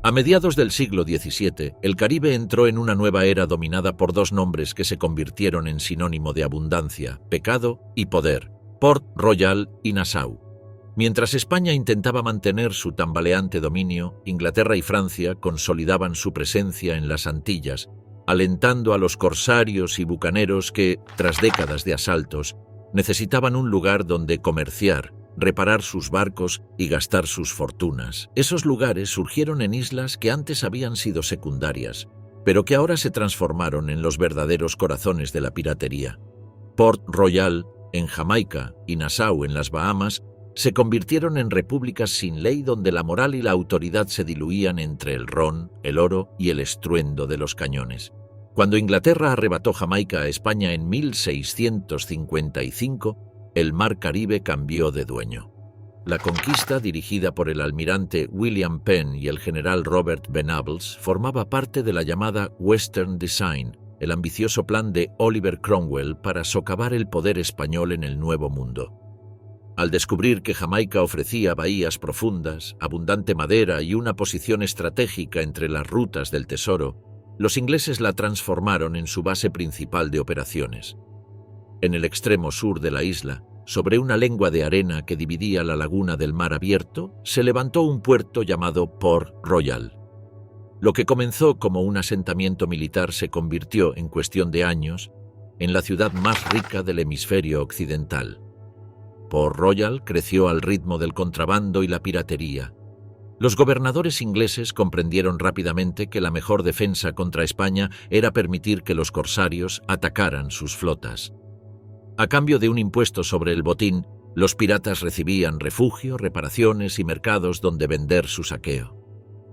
A mediados del siglo XVII, el Caribe entró en una nueva era dominada por dos nombres que se convirtieron en sinónimo de abundancia, pecado y poder: Port Royal y Nassau. Mientras España intentaba mantener su tambaleante dominio, Inglaterra y Francia consolidaban su presencia en las Antillas, alentando a los corsarios y bucaneros que, tras décadas de asaltos, necesitaban un lugar donde comerciar, reparar sus barcos y gastar sus fortunas. Esos lugares surgieron en islas que antes habían sido secundarias, pero que ahora se transformaron en los verdaderos corazones de la piratería. Port Royal, en Jamaica, y Nassau, en las Bahamas, se convirtieron en repúblicas sin ley donde la moral y la autoridad se diluían entre el ron, el oro y el estruendo de los cañones. Cuando Inglaterra arrebató Jamaica a España en 1655, el mar Caribe cambió de dueño. La conquista, dirigida por el almirante William Penn y el general Robert Venables, formaba parte de la llamada Western Design, el ambicioso plan de Oliver Cromwell para socavar el poder español en el Nuevo Mundo. Al descubrir que Jamaica ofrecía bahías profundas, abundante madera y una posición estratégica entre las rutas del tesoro, los ingleses la transformaron en su base principal de operaciones. En el extremo sur de la isla, sobre una lengua de arena que dividía la laguna del mar abierto, se levantó un puerto llamado Port Royal. Lo que comenzó como un asentamiento militar se convirtió, en cuestión de años, en la ciudad más rica del hemisferio occidental. Port Royal creció al ritmo del contrabando y la piratería. Los gobernadores ingleses comprendieron rápidamente que la mejor defensa contra España era permitir que los corsarios atacaran sus flotas. A cambio de un impuesto sobre el botín, los piratas recibían refugio, reparaciones y mercados donde vender su saqueo.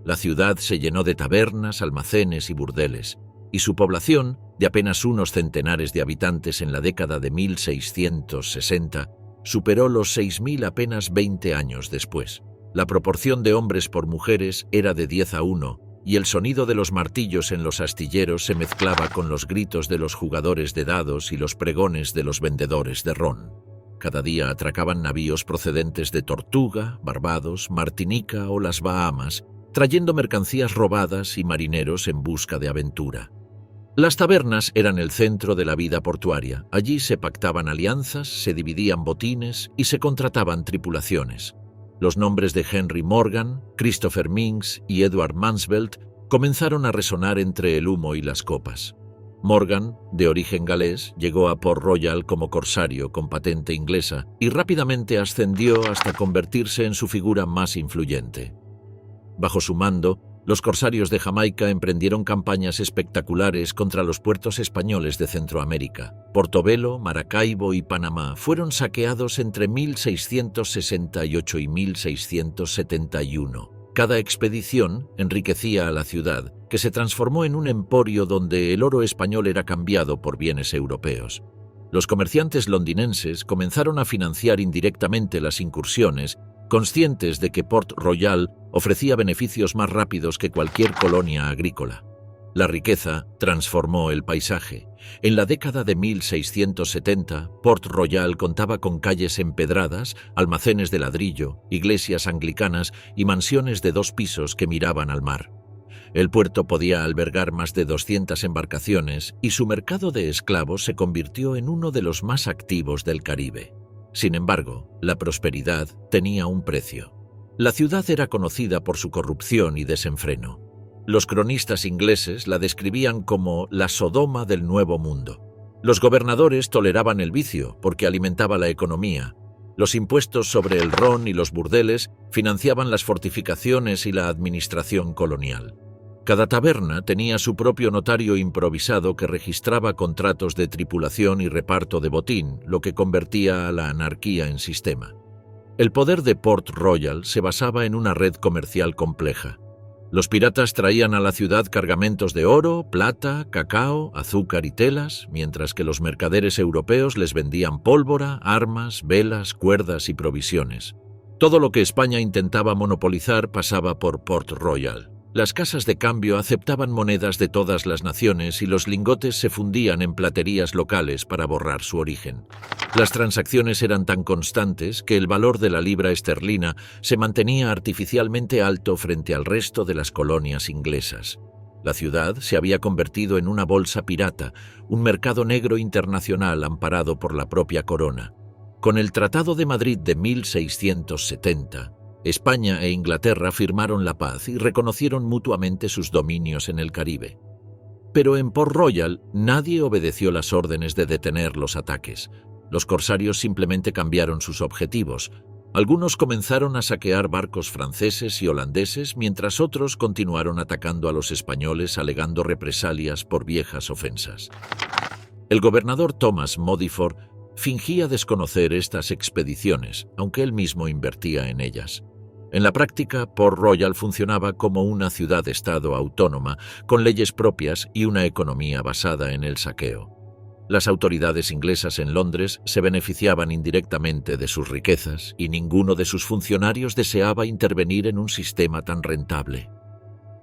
La ciudad se llenó de tabernas, almacenes y burdeles, y su población, de apenas unos centenares de habitantes en la década de 1660, superó los 6.000 apenas 20 años después. La proporción de hombres por mujeres era de 10-1, y el sonido de los martillos en los astilleros se mezclaba con los gritos de los jugadores de dados y los pregones de los vendedores de ron. Cada día atracaban navíos procedentes de Tortuga, Barbados, Martinica o las Bahamas, trayendo mercancías robadas y marineros en busca de aventura. Las tabernas eran el centro de la vida portuaria. Allí se pactaban alianzas, se dividían botines y se contrataban tripulaciones. Los nombres de Henry Morgan, Christopher Minks y Edward Mansvelt comenzaron a resonar entre el humo y las copas. Morgan, de origen galés, llegó a Port Royal como corsario con patente inglesa y rápidamente ascendió hasta convertirse en su figura más influyente. Bajo su mando, los corsarios de Jamaica emprendieron campañas espectaculares contra los puertos españoles de Centroamérica. Portobelo, Maracaibo y Panamá fueron saqueados entre 1668 y 1671. Cada expedición enriquecía a la ciudad, que se transformó en un emporio donde el oro español era cambiado por bienes europeos. Los comerciantes londinenses comenzaron a financiar indirectamente las incursiones, conscientes de que Port Royal ofrecía beneficios más rápidos que cualquier colonia agrícola. La riqueza transformó el paisaje. En la década de 1670, Port Royal contaba con calles empedradas, almacenes de ladrillo, iglesias anglicanas y mansiones de 2 pisos que miraban al mar. El puerto podía albergar más de 200 embarcaciones y su mercado de esclavos se convirtió en uno de los más activos del Caribe. Sin embargo, la prosperidad tenía un precio. La ciudad era conocida por su corrupción y desenfreno. Los cronistas ingleses la describían como la Sodoma del Nuevo Mundo. Los gobernadores toleraban el vicio porque alimentaba la economía. Los impuestos sobre el ron y los burdeles financiaban las fortificaciones y la administración colonial. Cada taberna tenía su propio notario improvisado que registraba contratos de tripulación y reparto de botín, lo que convertía a la anarquía en sistema. El poder de Port Royal se basaba en una red comercial compleja. Los piratas traían a la ciudad cargamentos de oro, plata, cacao, azúcar y telas, mientras que los mercaderes europeos les vendían pólvora, armas, velas, cuerdas y provisiones. Todo lo que España intentaba monopolizar pasaba por Port Royal. Las casas de cambio aceptaban monedas de todas las naciones y los lingotes se fundían en platerías locales para borrar su origen. Las transacciones eran tan constantes que el valor de la libra esterlina se mantenía artificialmente alto frente al resto de las colonias inglesas. La ciudad se había convertido en una bolsa pirata, un mercado negro internacional amparado por la propia corona. Con el Tratado de Madrid de 1670, España e Inglaterra firmaron la paz y reconocieron mutuamente sus dominios en el Caribe. Pero en Port Royal nadie obedeció las órdenes de detener los ataques. Los corsarios simplemente cambiaron sus objetivos. Algunos comenzaron a saquear barcos franceses y holandeses, mientras otros continuaron atacando a los españoles alegando represalias por viejas ofensas. El gobernador Thomas Modiford fingía desconocer estas expediciones, aunque él mismo invertía en ellas. En la práctica, Port Royal funcionaba como una ciudad-estado autónoma, con leyes propias y una economía basada en el saqueo. Las autoridades inglesas en Londres se beneficiaban indirectamente de sus riquezas y ninguno de sus funcionarios deseaba intervenir en un sistema tan rentable.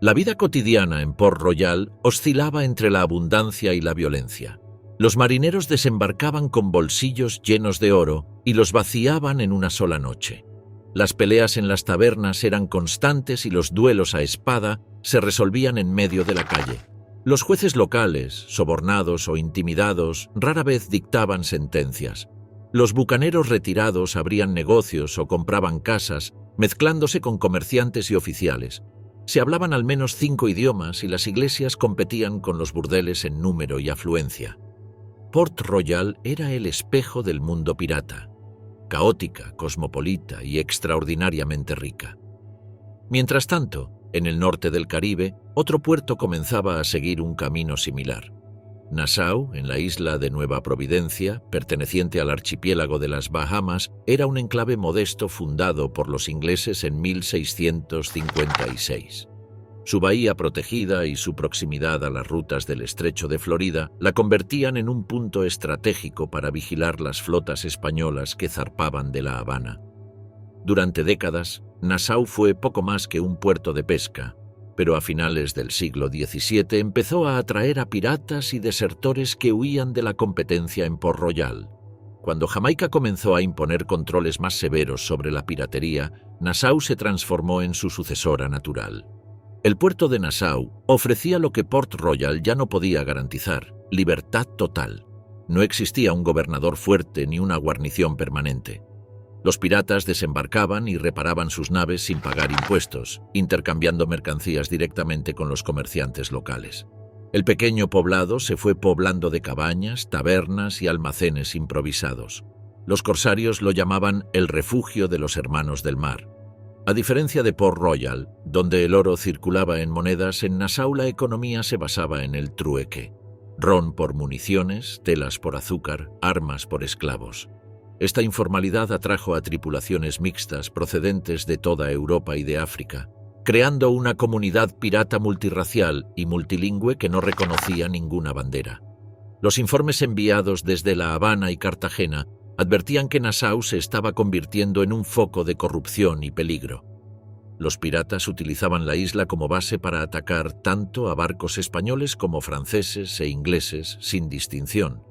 La vida cotidiana en Port Royal oscilaba entre la abundancia y la violencia. Los marineros desembarcaban con bolsillos llenos de oro y los vaciaban en una sola noche. Las peleas en las tabernas eran constantes y los duelos a espada se resolvían en medio de la calle. Los jueces locales, sobornados o intimidados, rara vez dictaban sentencias. Los bucaneros retirados abrían negocios o compraban casas, mezclándose con comerciantes y oficiales. Se hablaban al menos 5 idiomas y las iglesias competían con los burdeles en número y afluencia. Port Royal era el espejo del mundo pirata, caótica, cosmopolita y extraordinariamente rica. Mientras tanto, en el norte del Caribe, otro puerto comenzaba a seguir un camino similar. Nassau, en la isla de Nueva Providencia, perteneciente al archipiélago de las Bahamas, era un enclave modesto fundado por los ingleses en 1656. Su bahía protegida y su proximidad a las rutas del Estrecho de Florida la convertían en un punto estratégico para vigilar las flotas españolas que zarpaban de La Habana. Durante décadas, Nassau fue poco más que un puerto de pesca, pero a finales del siglo XVII empezó a atraer a piratas y desertores que huían de la competencia en Port Royal. Cuando Jamaica comenzó a imponer controles más severos sobre la piratería, Nassau se transformó en su sucesora natural. El puerto de Nassau ofrecía lo que Port Royal ya no podía garantizar: libertad total. No existía un gobernador fuerte ni una guarnición permanente. Los piratas desembarcaban y reparaban sus naves sin pagar impuestos, intercambiando mercancías directamente con los comerciantes locales. El pequeño poblado se fue poblando de cabañas, tabernas y almacenes improvisados. Los corsarios lo llamaban el refugio de los hermanos del mar. A diferencia de Port Royal, donde el oro circulaba en monedas, en Nassau la economía se basaba en el trueque. Ron por municiones, telas por azúcar, armas por esclavos. Esta informalidad atrajo a tripulaciones mixtas procedentes de toda Europa y de África, creando una comunidad pirata multirracial y multilingüe que no reconocía ninguna bandera. Los informes enviados desde La Habana y Cartagena advertían que Nassau se estaba convirtiendo en un foco de corrupción y peligro. Los piratas utilizaban la isla como base para atacar tanto a barcos españoles como franceses e ingleses sin distinción.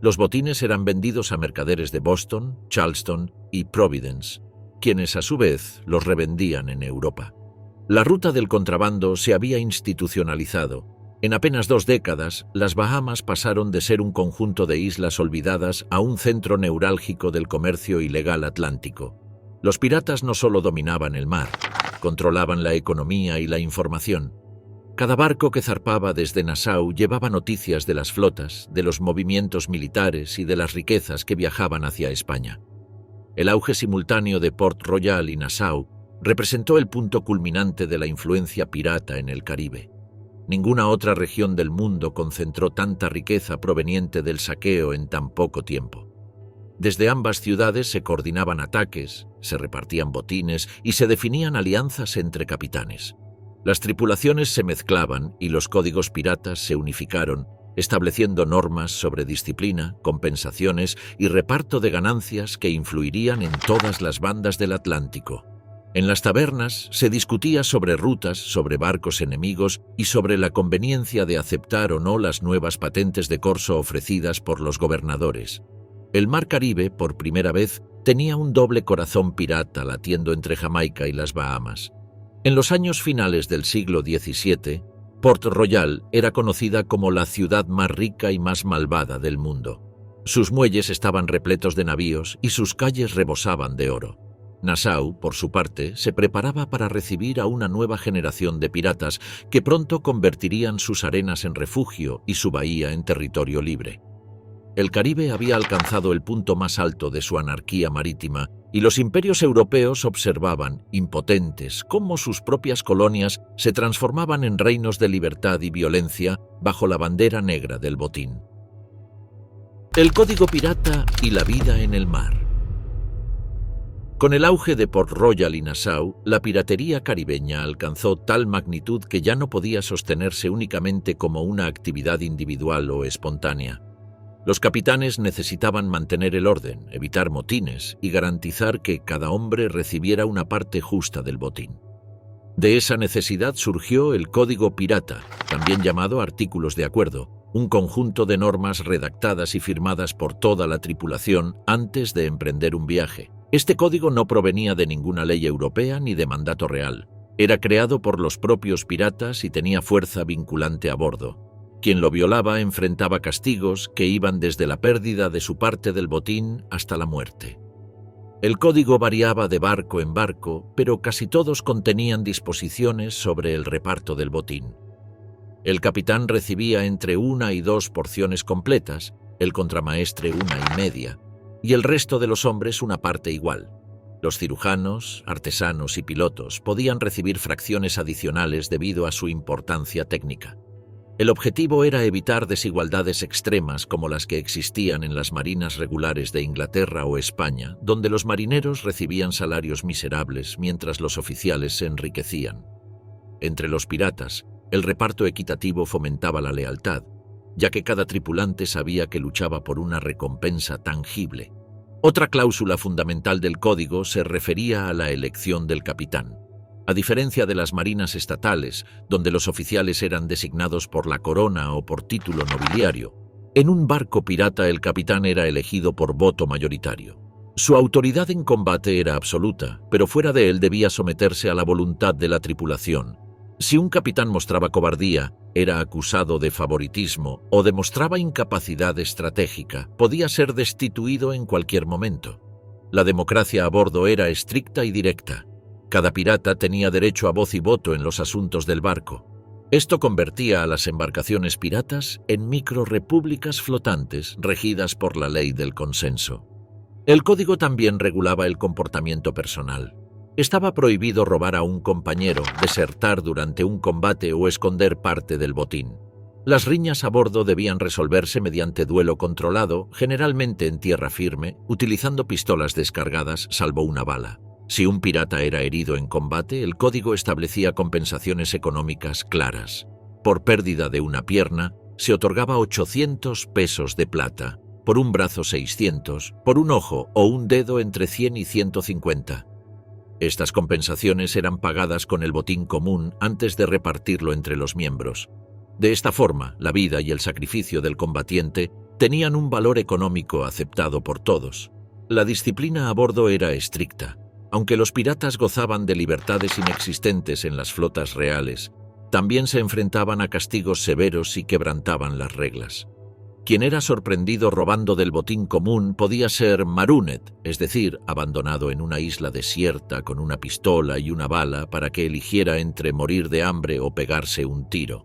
Los botines eran vendidos a mercaderes de Boston, Charleston y Providence, quienes a su vez los revendían en Europa. La ruta del contrabando se había institucionalizado. En apenas 2 décadas, las Bahamas pasaron de ser un conjunto de islas olvidadas a un centro neurálgico del comercio ilegal atlántico. Los piratas no solo dominaban el mar, controlaban la economía y la información. Cada barco que zarpaba desde Nassau llevaba noticias de las flotas, de los movimientos militares y de las riquezas que viajaban hacia España. El auge simultáneo de Port Royal y Nassau representó el punto culminante de la influencia pirata en el Caribe. Ninguna otra región del mundo concentró tanta riqueza proveniente del saqueo en tan poco tiempo. Desde ambas ciudades se coordinaban ataques, se repartían botines y se definían alianzas entre capitanes. Las tripulaciones se mezclaban y los códigos piratas se unificaron, estableciendo normas sobre disciplina, compensaciones y reparto de ganancias que influirían en todas las bandas del Atlántico. En las tabernas se discutía sobre rutas, sobre barcos enemigos y sobre la conveniencia de aceptar o no las nuevas patentes de corso ofrecidas por los gobernadores. El mar Caribe, por primera vez, tenía un doble corazón pirata latiendo entre Jamaica y las Bahamas. En los años finales del siglo XVII, Port Royal era conocida como la ciudad más rica y más malvada del mundo. Sus muelles estaban repletos de navíos y sus calles rebosaban de oro. Nassau, por su parte, se preparaba para recibir a una nueva generación de piratas que pronto convertirían sus arenas en refugio y su bahía en territorio libre. El Caribe había alcanzado el punto más alto de su anarquía marítima y los imperios europeos observaban, impotentes, cómo sus propias colonias se transformaban en reinos de libertad y violencia bajo la bandera negra del botín. El código pirata y la vida en el mar. Con el auge de Port Royal y Nassau, la piratería caribeña alcanzó tal magnitud que ya no podía sostenerse únicamente como una actividad individual o espontánea. Los capitanes necesitaban mantener el orden, evitar motines y garantizar que cada hombre recibiera una parte justa del botín. De esa necesidad surgió el Código Pirata, también llamado Artículos de Acuerdo, un conjunto de normas redactadas y firmadas por toda la tripulación antes de emprender un viaje. Este código no provenía de ninguna ley europea ni de mandato real. Era creado por los propios piratas y tenía fuerza vinculante a bordo. Quien lo violaba enfrentaba castigos que iban desde la pérdida de su parte del botín hasta la muerte. El código variaba de barco en barco, pero casi todos contenían disposiciones sobre el reparto del botín. El capitán recibía entre 1 y 2 porciones completas, el contramaestre 1,5, y el resto de los hombres una parte igual. Los cirujanos, artesanos y pilotos podían recibir fracciones adicionales debido a su importancia técnica. El objetivo era evitar desigualdades extremas como las que existían en las marinas regulares de Inglaterra o España, donde los marineros recibían salarios miserables mientras los oficiales se enriquecían. Entre los piratas, el reparto equitativo fomentaba la lealtad, ya que cada tripulante sabía que luchaba por una recompensa tangible. Otra cláusula fundamental del código se refería a la elección del capitán. A diferencia de las marinas estatales, donde los oficiales eran designados por la corona o por título nobiliario, en un barco pirata el capitán era elegido por voto mayoritario. Su autoridad en combate era absoluta, pero fuera de él debía someterse a la voluntad de la tripulación. Si un capitán mostraba cobardía, era acusado de favoritismo o demostraba incapacidad estratégica, podía ser destituido en cualquier momento. La democracia a bordo era estricta y directa. Cada pirata tenía derecho a voz y voto en los asuntos del barco. Esto convertía a las embarcaciones piratas en microrepúblicas flotantes regidas por la ley del consenso. El código también regulaba el comportamiento personal. Estaba prohibido robar a un compañero, desertar durante un combate o esconder parte del botín. Las riñas a bordo debían resolverse mediante duelo controlado, generalmente en tierra firme, utilizando pistolas descargadas salvo una bala. Si un pirata era herido en combate, el código establecía compensaciones económicas claras. Por pérdida de una pierna, se otorgaba 800 pesos de plata, por un brazo 600, por un ojo o un dedo entre 100 y 150. Estas compensaciones eran pagadas con el botín común antes de repartirlo entre los miembros. De esta forma, la vida y el sacrificio del combatiente tenían un valor económico aceptado por todos. La disciplina a bordo era estricta. Aunque los piratas gozaban de libertades inexistentes en las flotas reales, también se enfrentaban a castigos severos si quebrantaban las reglas. Quien era sorprendido robando del botín común podía ser marooned, es decir, abandonado en una isla desierta con una pistola y una bala para que eligiera entre morir de hambre o pegarse un tiro.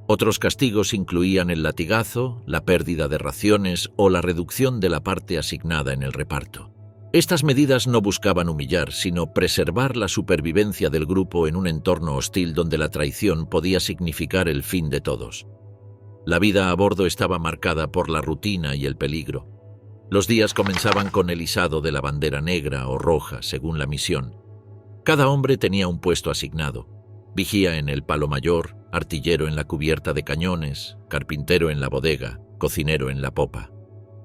Otros castigos incluían el latigazo, la pérdida de raciones o la reducción de la parte asignada en el reparto. Estas medidas no buscaban humillar, sino preservar la supervivencia del grupo en un entorno hostil donde la traición podía significar el fin de todos. La vida a bordo estaba marcada por la rutina y el peligro. Los días comenzaban con el izado de la bandera negra o roja, según la misión. Cada hombre tenía un puesto asignado: vigía en el palo mayor, artillero en la cubierta de cañones, carpintero en la bodega, cocinero en la popa.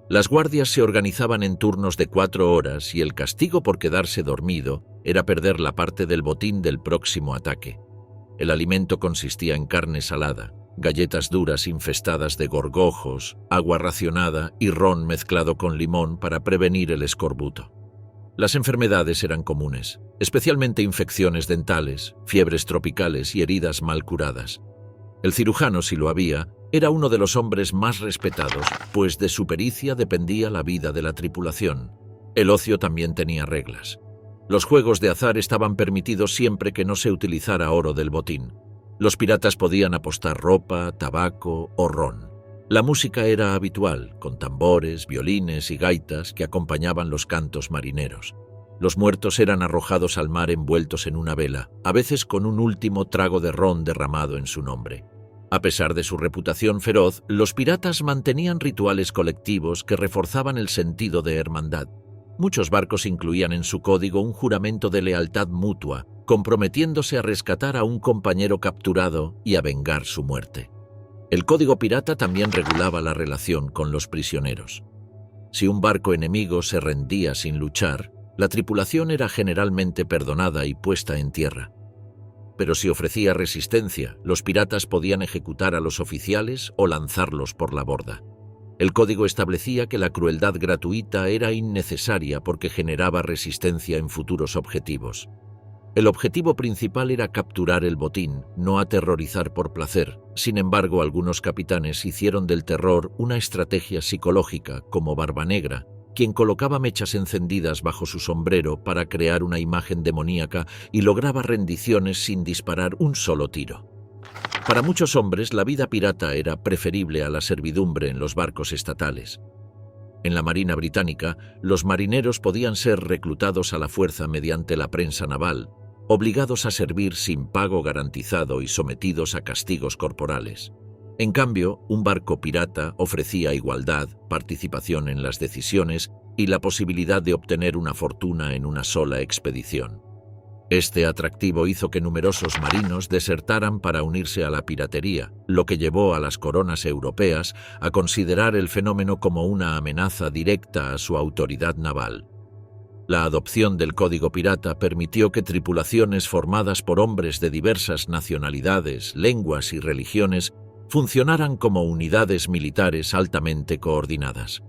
Las guardias se organizaban en turnos de 4 horas y el castigo por quedarse dormido era perder la parte del botín del próximo ataque. El alimento consistía en carne salada, galletas duras infestadas de gorgojos, agua racionada y ron mezclado con limón para prevenir el escorbuto. Las enfermedades eran comunes, especialmente infecciones dentales, fiebres tropicales y heridas mal curadas. El cirujano, si lo había, era uno de los hombres más respetados, pues de su pericia dependía la vida de la tripulación. El ocio también tenía reglas. Los juegos de azar estaban permitidos siempre que no se utilizara oro del botín. Los piratas podían apostar ropa, tabaco o ron. La música era habitual, con tambores, violines y gaitas que acompañaban los cantos marineros. Los muertos eran arrojados al mar envueltos en una vela, a veces con un último trago de ron derramado en su nombre. A pesar de su reputación feroz, los piratas mantenían rituales colectivos que reforzaban el sentido de hermandad. Muchos barcos incluían en su código un juramento de lealtad mutua, comprometiéndose a rescatar a un compañero capturado y a vengar su muerte. El código pirata también regulaba la relación con los prisioneros. Si un barco enemigo se rendía sin luchar, la tripulación era generalmente perdonada y puesta en tierra. Pero si ofrecía resistencia, los piratas podían ejecutar a los oficiales o lanzarlos por la borda. El código establecía que la crueldad gratuita era innecesaria porque generaba resistencia en futuros objetivos. El objetivo principal era capturar el botín, no aterrorizar por placer. Sin embargo, algunos capitanes hicieron del terror una estrategia psicológica, como Barba Negra, quien colocaba mechas encendidas bajo su sombrero para crear una imagen demoníaca y lograba rendiciones sin disparar un solo tiro. Para muchos hombres, la vida pirata era preferible a la servidumbre en los barcos estatales. En la Marina Británica, los marineros podían ser reclutados a la fuerza mediante la prensa naval, obligados a servir sin pago garantizado y sometidos a castigos corporales. En cambio, un barco pirata ofrecía igualdad, participación en las decisiones y la posibilidad de obtener una fortuna en una sola expedición. Este atractivo hizo que numerosos marinos desertaran para unirse a la piratería, lo que llevó a las coronas europeas a considerar el fenómeno como una amenaza directa a su autoridad naval. La adopción del Código Pirata permitió que tripulaciones formadas por hombres de diversas nacionalidades, lenguas y religiones funcionaran como unidades militares altamente coordinadas.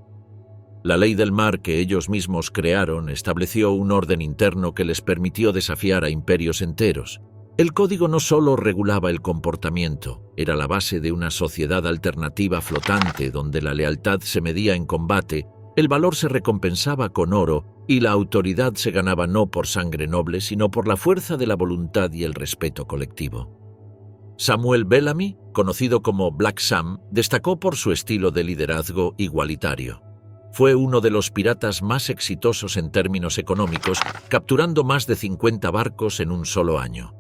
La ley del mar que ellos mismos crearon estableció un orden interno que les permitió desafiar a imperios enteros. El código no solo regulaba el comportamiento, era la base de una sociedad alternativa flotante donde la lealtad se medía en combate, el valor se recompensaba con oro y la autoridad se ganaba no por sangre noble, sino por la fuerza de la voluntad y el respeto colectivo. Samuel Bellamy, conocido como Black Sam, destacó por su estilo de liderazgo igualitario. Fue uno de los piratas más exitosos en términos económicos, capturando más de 50 barcos en un solo año.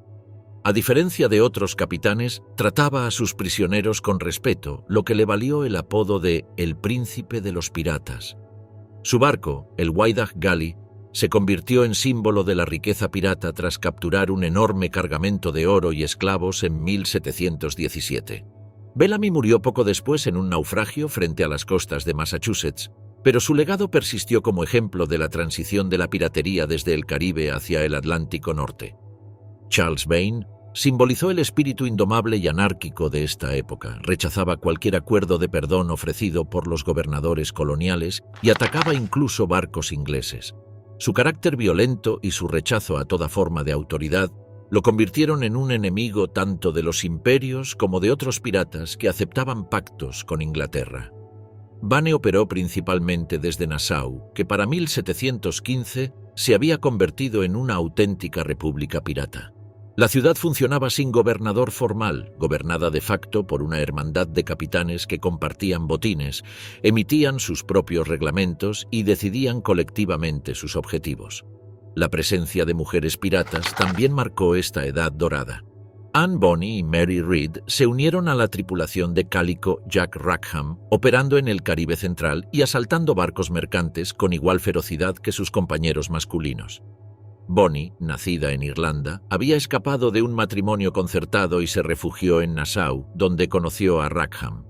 A diferencia de otros capitanes, trataba a sus prisioneros con respeto, lo que le valió el apodo de «El Príncipe de los Piratas». Su barco, el Waidag Galley, se convirtió en símbolo de la riqueza pirata tras capturar un enorme cargamento de oro y esclavos en 1717. Bellamy murió poco después en un naufragio frente a las costas de Massachusetts, pero su legado persistió como ejemplo de la transición de la piratería desde el Caribe hacia el Atlántico Norte. Charles Vane simbolizó el espíritu indomable y anárquico de esta época, rechazaba cualquier acuerdo de perdón ofrecido por los gobernadores coloniales y atacaba incluso barcos ingleses. Su carácter violento y su rechazo a toda forma de autoridad lo convirtieron en un enemigo tanto de los imperios como de otros piratas que aceptaban pactos con Inglaterra. Vane operó principalmente desde Nassau, que para 1715 se había convertido en una auténtica república pirata. La ciudad funcionaba sin gobernador formal, gobernada de facto por una hermandad de capitanes que compartían botines, emitían sus propios reglamentos y decidían colectivamente sus objetivos. La presencia de mujeres piratas también marcó esta edad dorada. Anne Bonny y Mary Read se unieron a la tripulación de Calico Jack Rackham, operando en el Caribe central y asaltando barcos mercantes con igual ferocidad que sus compañeros masculinos. Bonny, nacida en Irlanda, había escapado de un matrimonio concertado y se refugió en Nassau, donde conoció a Rackham.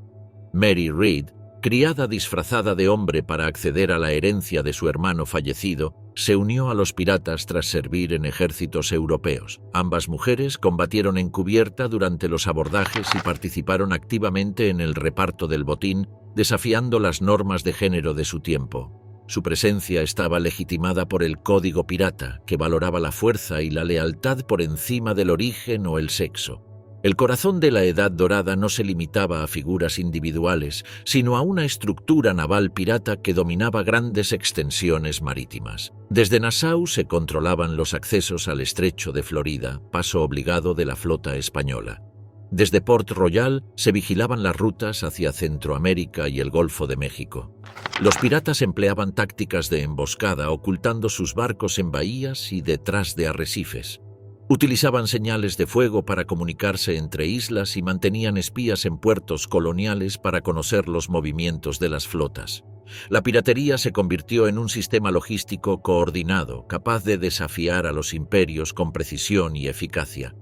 Mary Read, criada disfrazada de hombre para acceder a la herencia de su hermano fallecido, se unió a los piratas tras servir en ejércitos europeos. Ambas mujeres combatieron encubierta durante los abordajes y participaron activamente en el reparto del botín, desafiando las normas de género de su tiempo. Su presencia estaba legitimada por el Código Pirata, que valoraba la fuerza y la lealtad por encima del origen o el sexo. El corazón de la Edad Dorada no se limitaba a figuras individuales, sino a una estructura naval pirata que dominaba grandes extensiones marítimas. Desde Nassau se controlaban los accesos al estrecho de Florida, paso obligado de la flota española. Desde Port Royal se vigilaban las rutas hacia Centroamérica y el Golfo de México. Los piratas empleaban tácticas de emboscada, ocultando sus barcos en bahías y detrás de arrecifes. Utilizaban señales de fuego para comunicarse entre islas y mantenían espías en puertos coloniales para conocer los movimientos de las flotas. La piratería se convirtió en un sistema logístico coordinado, capaz de desafiar a los imperios con precisión y eficacia.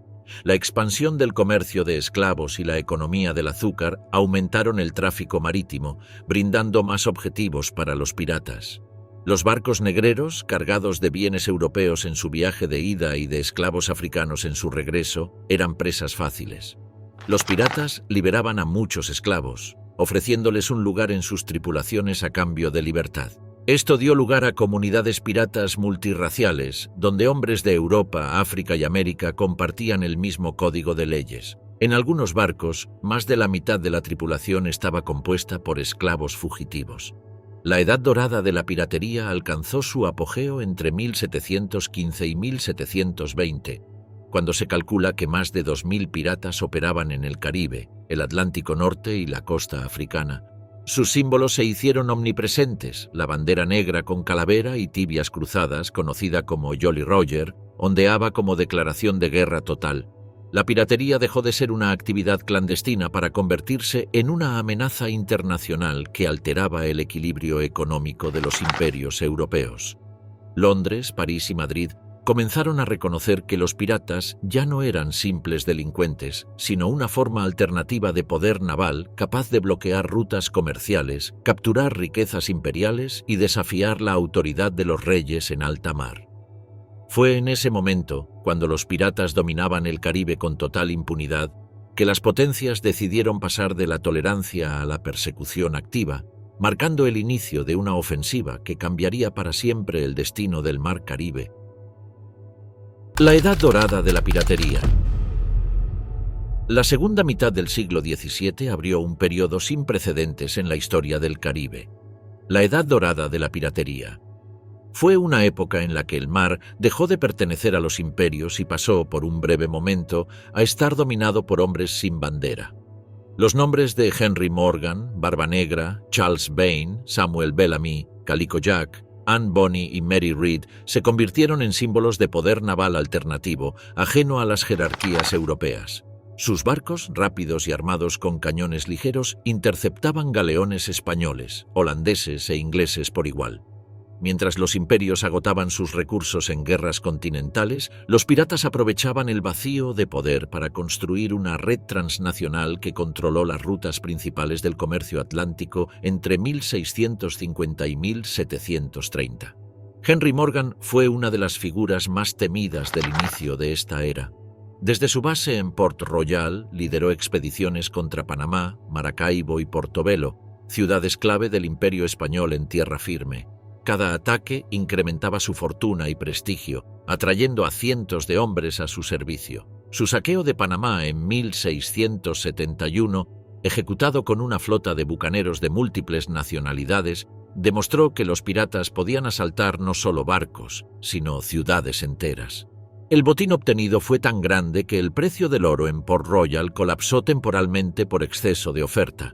La expansión del comercio de esclavos y la economía del azúcar aumentaron el tráfico marítimo, brindando más objetivos para los piratas. Los barcos negreros, cargados de bienes europeos en su viaje de ida y de esclavos africanos en su regreso, eran presas fáciles. Los piratas liberaban a muchos esclavos, ofreciéndoles un lugar en sus tripulaciones a cambio de libertad. Esto dio lugar a comunidades piratas multirraciales, donde hombres de Europa, África y América compartían el mismo código de leyes. En algunos barcos, más de la mitad de la tripulación estaba compuesta por esclavos fugitivos. La Edad Dorada de la piratería alcanzó su apogeo entre 1715 y 1720, cuando se calcula que más de 2000 piratas operaban en el Caribe, el Atlántico Norte y la costa africana. Sus símbolos se hicieron omnipresentes: la bandera negra con calavera y tibias cruzadas, conocida como Jolly Roger, ondeaba como declaración de guerra total. La piratería dejó de ser una actividad clandestina para convertirse en una amenaza internacional que alteraba el equilibrio económico de los imperios europeos. Londres, París y Madrid comenzaron a reconocer que los piratas ya no eran simples delincuentes, sino una forma alternativa de poder naval capaz de bloquear rutas comerciales, capturar riquezas imperiales y desafiar la autoridad de los reyes en alta mar. Fue en ese momento, cuando los piratas dominaban el Caribe con total impunidad, que las potencias decidieron pasar de la tolerancia a la persecución activa, marcando el inicio de una ofensiva que cambiaría para siempre el destino del Mar Caribe. La Edad Dorada de la piratería. La segunda mitad del siglo XVII abrió un periodo sin precedentes en la historia del Caribe. La Edad Dorada de la piratería. Fue una época en la que el mar dejó de pertenecer a los imperios y pasó, por un breve momento, a estar dominado por hombres sin bandera. Los nombres de Henry Morgan, Barba Negra, Charles Vane, Samuel Bellamy, Calico Jack, Anne Bonny y Mary Read se convirtieron en símbolos de poder naval alternativo, ajeno a las jerarquías europeas. Sus barcos, rápidos y armados con cañones ligeros, interceptaban galeones españoles, holandeses e ingleses por igual. Mientras los imperios agotaban sus recursos en guerras continentales, los piratas aprovechaban el vacío de poder para construir una red transnacional que controló las rutas principales del comercio atlántico entre 1650 y 1730. Henry Morgan fue una de las figuras más temidas del inicio de esta era. Desde su base en Port Royal, lideró expediciones contra Panamá, Maracaibo y Portobelo, ciudades clave del Imperio Español en tierra firme. Cada ataque incrementaba su fortuna y prestigio, atrayendo a cientos de hombres a su servicio. Su saqueo de Panamá en 1671, ejecutado con una flota de bucaneros de múltiples nacionalidades, demostró que los piratas podían asaltar no solo barcos, sino ciudades enteras. El botín obtenido fue tan grande que el precio del oro en Port Royal colapsó temporalmente por exceso de oferta.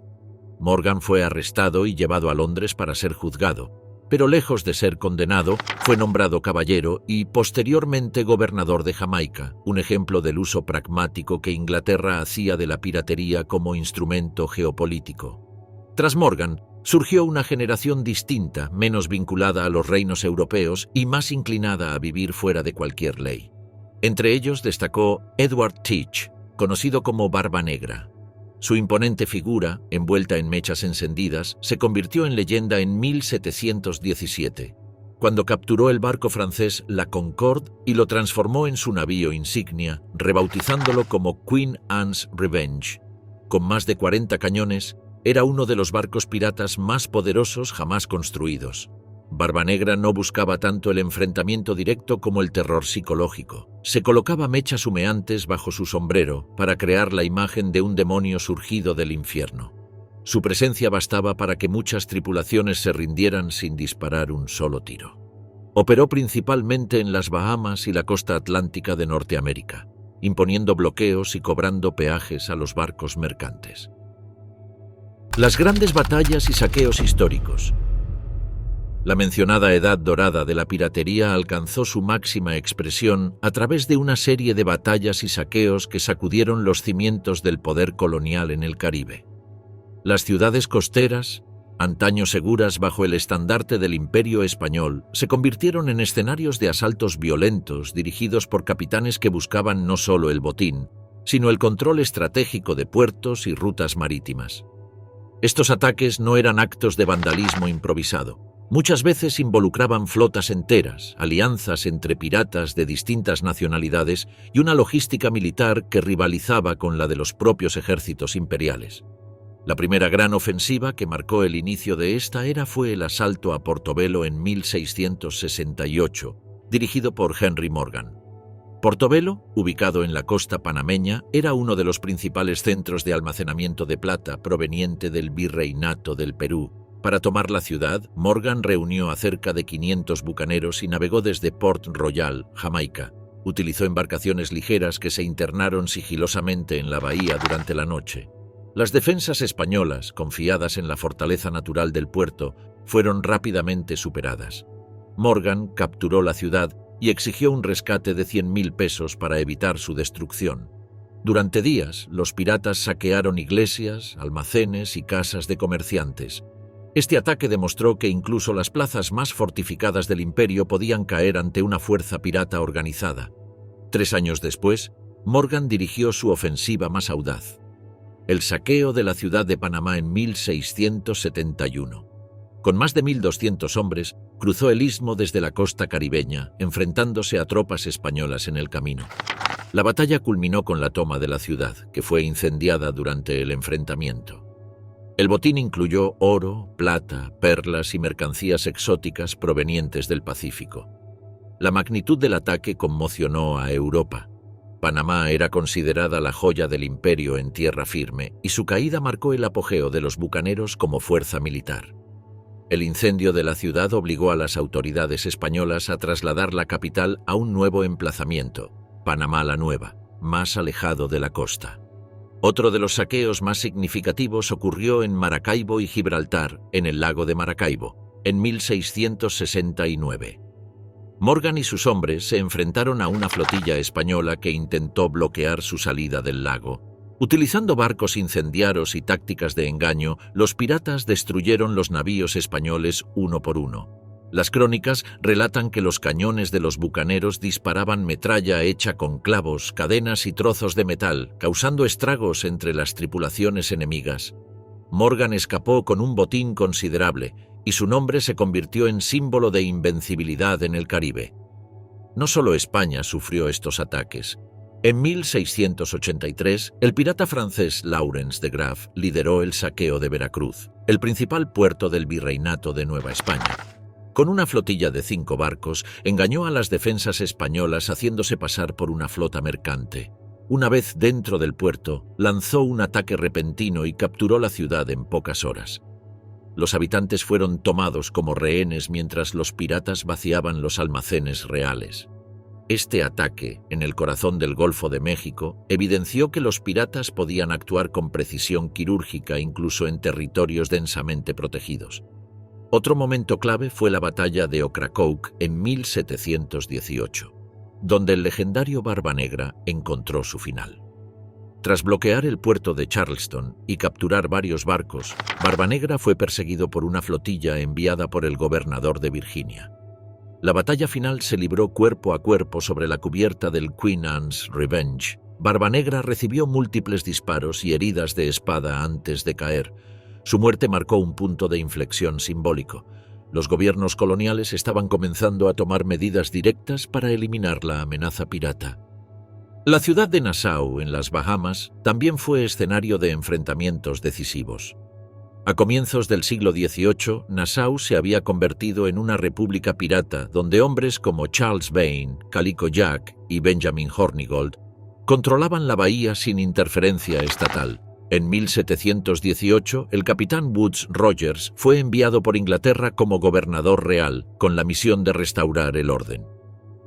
Morgan fue arrestado y llevado a Londres para ser juzgado, pero lejos de ser condenado, fue nombrado caballero y posteriormente gobernador de Jamaica, un ejemplo del uso pragmático que Inglaterra hacía de la piratería como instrumento geopolítico. Tras Morgan, surgió una generación distinta, menos vinculada a los reinos europeos y más inclinada a vivir fuera de cualquier ley. Entre ellos destacó Edward Teach, conocido como Barba Negra. Su imponente figura, envuelta en mechas encendidas, se convirtió en leyenda en 1717, cuando capturó el barco francés La Concorde y lo transformó en su navío insignia, rebautizándolo como Queen Anne's Revenge. Con más de 40 cañones, era uno de los barcos piratas más poderosos jamás construidos. Barba Negra no buscaba tanto el enfrentamiento directo como el terror psicológico. Se colocaba mechas humeantes bajo su sombrero para crear la imagen de un demonio surgido del infierno. Su presencia bastaba para que muchas tripulaciones se rindieran sin disparar un solo tiro. Operó principalmente en las Bahamas y la costa atlántica de Norteamérica, imponiendo bloqueos y cobrando peajes a los barcos mercantes. Las grandes batallas y saqueos históricos. La mencionada Edad Dorada de la piratería alcanzó su máxima expresión a través de una serie de batallas y saqueos que sacudieron los cimientos del poder colonial en el Caribe. Las ciudades costeras, antaño seguras bajo el estandarte del Imperio Español, se convirtieron en escenarios de asaltos violentos dirigidos por capitanes que buscaban no solo el botín, sino el control estratégico de puertos y rutas marítimas. Estos ataques no eran actos de vandalismo improvisado. Muchas veces involucraban flotas enteras, alianzas entre piratas de distintas nacionalidades y una logística militar que rivalizaba con la de los propios ejércitos imperiales. La primera gran ofensiva que marcó el inicio de esta era fue el asalto a Portobelo en 1668, dirigido por Henry Morgan. Portobelo, ubicado en la costa panameña, era uno de los principales centros de almacenamiento de plata proveniente del Virreinato del Perú. Para tomar la ciudad, Morgan reunió a cerca de 500 bucaneros y navegó desde Port Royal, Jamaica. Utilizó embarcaciones ligeras que se internaron sigilosamente en la bahía durante la noche. Las defensas españolas, confiadas en la fortaleza natural del puerto, fueron rápidamente superadas. Morgan capturó la ciudad y exigió un rescate de 100.000 pesos para evitar su destrucción. Durante días, los piratas saquearon iglesias, almacenes y casas de comerciantes. Este ataque demostró que incluso las plazas más fortificadas del imperio podían caer ante una fuerza pirata organizada. 3 años después, Morgan dirigió su ofensiva más audaz: el saqueo de la ciudad de Panamá en 1671. Con más de 1.200 hombres, cruzó el istmo desde la costa caribeña, enfrentándose a tropas españolas en el camino. La batalla culminó con la toma de la ciudad, que fue incendiada durante el enfrentamiento. El botín incluyó oro, plata, perlas y mercancías exóticas provenientes del Pacífico. La magnitud del ataque conmocionó a Europa. Panamá era considerada la joya del imperio en tierra firme, y su caída marcó el apogeo de los bucaneros como fuerza militar. El incendio de la ciudad obligó a las autoridades españolas a trasladar la capital a un nuevo emplazamiento, Panamá la Nueva, más alejado de la costa. Otro de los saqueos más significativos ocurrió en Maracaibo y Gibraltar, en el lago de Maracaibo, en 1669. Morgan y sus hombres se enfrentaron a una flotilla española que intentó bloquear su salida del lago. Utilizando barcos incendiarios y tácticas de engaño, los piratas destruyeron los navíos españoles uno por uno. Las crónicas relatan que los cañones de los bucaneros disparaban metralla hecha con clavos, cadenas y trozos de metal, causando estragos entre las tripulaciones enemigas. Morgan escapó con un botín considerable, y su nombre se convirtió en símbolo de invencibilidad en el Caribe. No solo España sufrió estos ataques. En 1683, el pirata francés Lawrence de Graaf lideró el saqueo de Veracruz, el principal puerto del Virreinato de Nueva España. Con una flotilla de 5 barcos, engañó a las defensas españolas haciéndose pasar por una flota mercante. Una vez dentro del puerto, lanzó un ataque repentino y capturó la ciudad en pocas horas. Los habitantes fueron tomados como rehenes mientras los piratas vaciaban los almacenes reales. Este ataque, en el corazón del Golfo de México, evidenció que los piratas podían actuar con precisión quirúrgica incluso en territorios densamente protegidos. Otro momento clave fue la batalla de Ocracoke en 1718, donde el legendario Barba Negra encontró su final. Tras bloquear el puerto de Charleston y capturar varios barcos, Barba Negra fue perseguido por una flotilla enviada por el gobernador de Virginia. La batalla final se libró cuerpo a cuerpo sobre la cubierta del Queen Anne's Revenge. Barba Negra recibió múltiples disparos y heridas de espada antes de caer. Su muerte marcó un punto de inflexión simbólico. Los gobiernos coloniales estaban comenzando a tomar medidas directas para eliminar la amenaza pirata. La ciudad de Nassau, en las Bahamas, también fue escenario de enfrentamientos decisivos. A comienzos del siglo XVIII, Nassau se había convertido en una república pirata donde hombres como Charles Vane, Calico Jack y Benjamin Hornigold controlaban la bahía sin interferencia estatal. En 1718, el capitán Woodes Rogers fue enviado por Inglaterra como gobernador real, con la misión de restaurar el orden.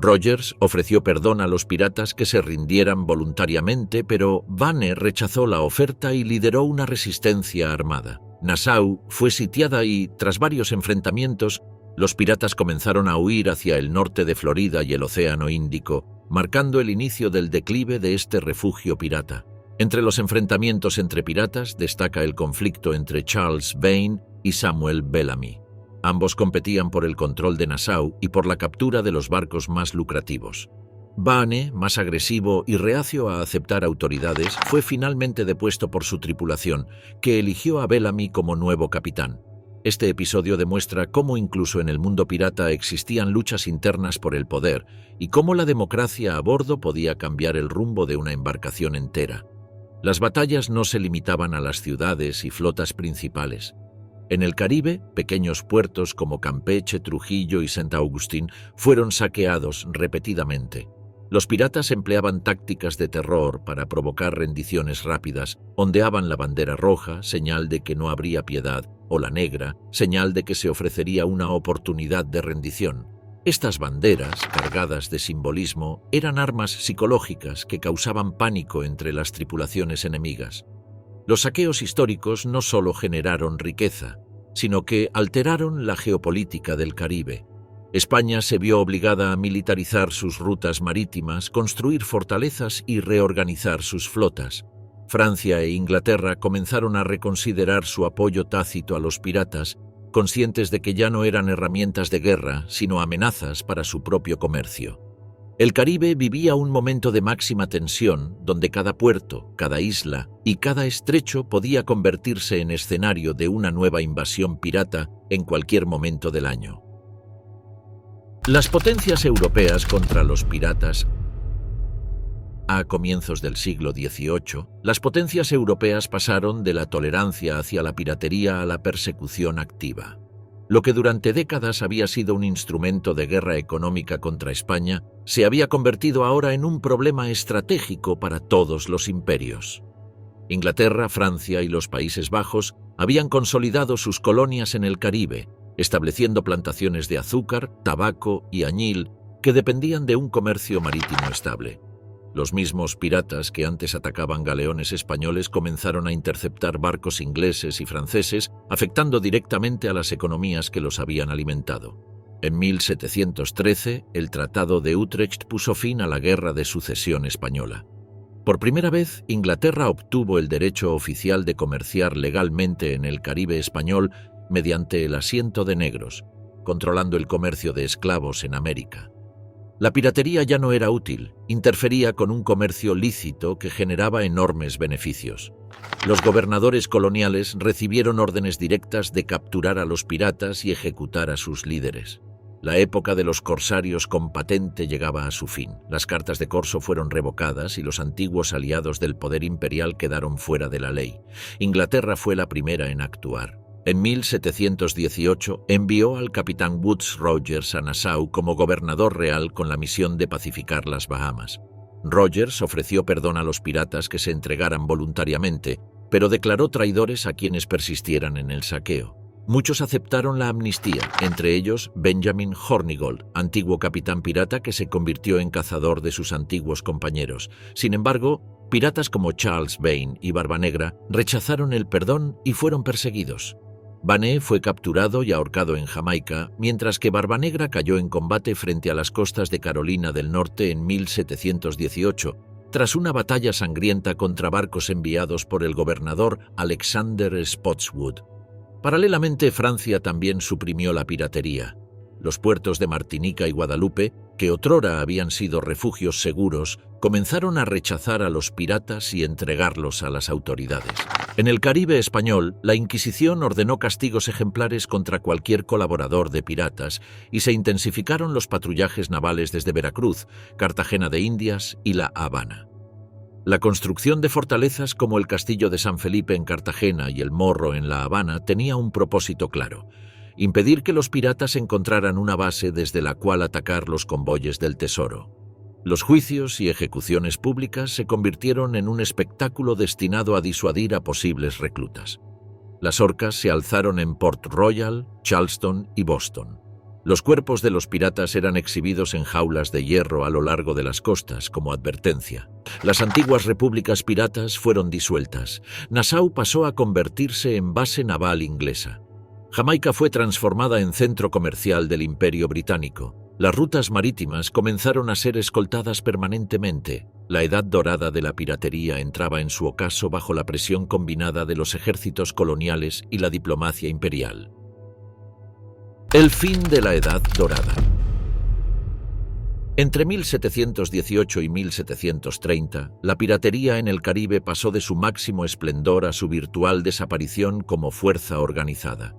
Rogers ofreció perdón a los piratas que se rindieran voluntariamente, pero Vane rechazó la oferta y lideró una resistencia armada. Nassau fue sitiada y, tras varios enfrentamientos, los piratas comenzaron a huir hacia el norte de Florida y el Océano Índico, marcando el inicio del declive de este refugio pirata. Entre los enfrentamientos entre piratas destaca el conflicto entre Charles Vane y Samuel Bellamy. Ambos competían por el control de Nassau y por la captura de los barcos más lucrativos. Vane, más agresivo y reacio a aceptar autoridades, fue finalmente depuesto por su tripulación, que eligió a Bellamy como nuevo capitán. Este episodio demuestra cómo incluso en el mundo pirata existían luchas internas por el poder y cómo la democracia a bordo podía cambiar el rumbo de una embarcación entera. Las batallas no se limitaban a las ciudades y flotas principales. En el Caribe, pequeños puertos como Campeche, Trujillo y St. Augustine fueron saqueados repetidamente. Los piratas empleaban tácticas de terror para provocar rendiciones rápidas, ondeaban la bandera roja, señal de que no habría piedad, o la negra, señal de que se ofrecería una oportunidad de rendición. Estas banderas, cargadas de simbolismo, eran armas psicológicas que causaban pánico entre las tripulaciones enemigas. Los saqueos históricos no solo generaron riqueza, sino que alteraron la geopolítica del Caribe. España se vio obligada a militarizar sus rutas marítimas, construir fortalezas y reorganizar sus flotas. Francia e Inglaterra comenzaron a reconsiderar su apoyo tácito a los piratas, conscientes de que ya no eran herramientas de guerra, sino amenazas para su propio comercio. El Caribe vivía un momento de máxima tensión, donde cada puerto, cada isla y cada estrecho podía convertirse en escenario de una nueva invasión pirata en cualquier momento del año. Las potencias europeas contra los piratas. A comienzos del siglo XVIII, las potencias europeas pasaron de la tolerancia hacia la piratería a la persecución activa. Lo que durante décadas había sido un instrumento de guerra económica contra España, se había convertido ahora en un problema estratégico para todos los imperios. Inglaterra, Francia y los Países Bajos habían consolidado sus colonias en el Caribe, estableciendo plantaciones de azúcar, tabaco y añil que dependían de un comercio marítimo estable. Los mismos piratas que antes atacaban galeones españoles comenzaron a interceptar barcos ingleses y franceses, afectando directamente a las economías que los habían alimentado. En 1713, el Tratado de Utrecht puso fin a la Guerra de Sucesión Española. Por primera vez, Inglaterra obtuvo el derecho oficial de comerciar legalmente en el Caribe español mediante el asiento de negros, controlando el comercio de esclavos en América. La piratería ya no era útil, interfería con un comercio lícito que generaba enormes beneficios. Los gobernadores coloniales recibieron órdenes directas de capturar a los piratas y ejecutar a sus líderes. La época de los corsarios con patente llegaba a su fin. Las cartas de corso fueron revocadas y los antiguos aliados del poder imperial quedaron fuera de la ley. Inglaterra fue la primera en actuar. En 1718 envió al capitán Woodes Rogers a Nassau como gobernador real con la misión de pacificar las Bahamas. Rogers ofreció perdón a los piratas que se entregaran voluntariamente, pero declaró traidores a quienes persistieran en el saqueo. Muchos aceptaron la amnistía, entre ellos Benjamin Hornigold, antiguo capitán pirata que se convirtió en cazador de sus antiguos compañeros. Sin embargo, piratas como Charles Vane y Barbanegra rechazaron el perdón y fueron perseguidos. Vane fue capturado y ahorcado en Jamaica, mientras que Barbanegra cayó en combate frente a las costas de Carolina del Norte en 1718, tras una batalla sangrienta contra barcos enviados por el gobernador Alexander Spotswood. Paralelamente, Francia también suprimió la piratería. Los puertos de Martinica y Guadalupe, que otrora habían sido refugios seguros, comenzaron a rechazar a los piratas y entregarlos a las autoridades. En el Caribe español, la Inquisición ordenó castigos ejemplares contra cualquier colaborador de piratas y se intensificaron los patrullajes navales desde Veracruz, Cartagena de Indias y La Habana. La construcción de fortalezas como el Castillo de San Felipe en Cartagena y el Morro en La Habana tenía un propósito claro: impedir que los piratas encontraran una base desde la cual atacar los convoyes del tesoro. Los juicios y ejecuciones públicas se convirtieron en un espectáculo destinado a disuadir a posibles reclutas. Las horcas se alzaron en Port Royal, Charleston y Boston. Los cuerpos de los piratas eran exhibidos en jaulas de hierro a lo largo de las costas como advertencia. Las antiguas repúblicas piratas fueron disueltas. Nassau pasó a convertirse en base naval inglesa. Jamaica fue transformada en centro comercial del Imperio Británico. Las rutas marítimas comenzaron a ser escoltadas permanentemente. La edad dorada de la piratería entraba en su ocaso bajo la presión combinada de los ejércitos coloniales y la diplomacia imperial. El fin de la Edad Dorada. Entre 1718 y 1730, la piratería en el Caribe pasó de su máximo esplendor a su virtual desaparición como fuerza organizada.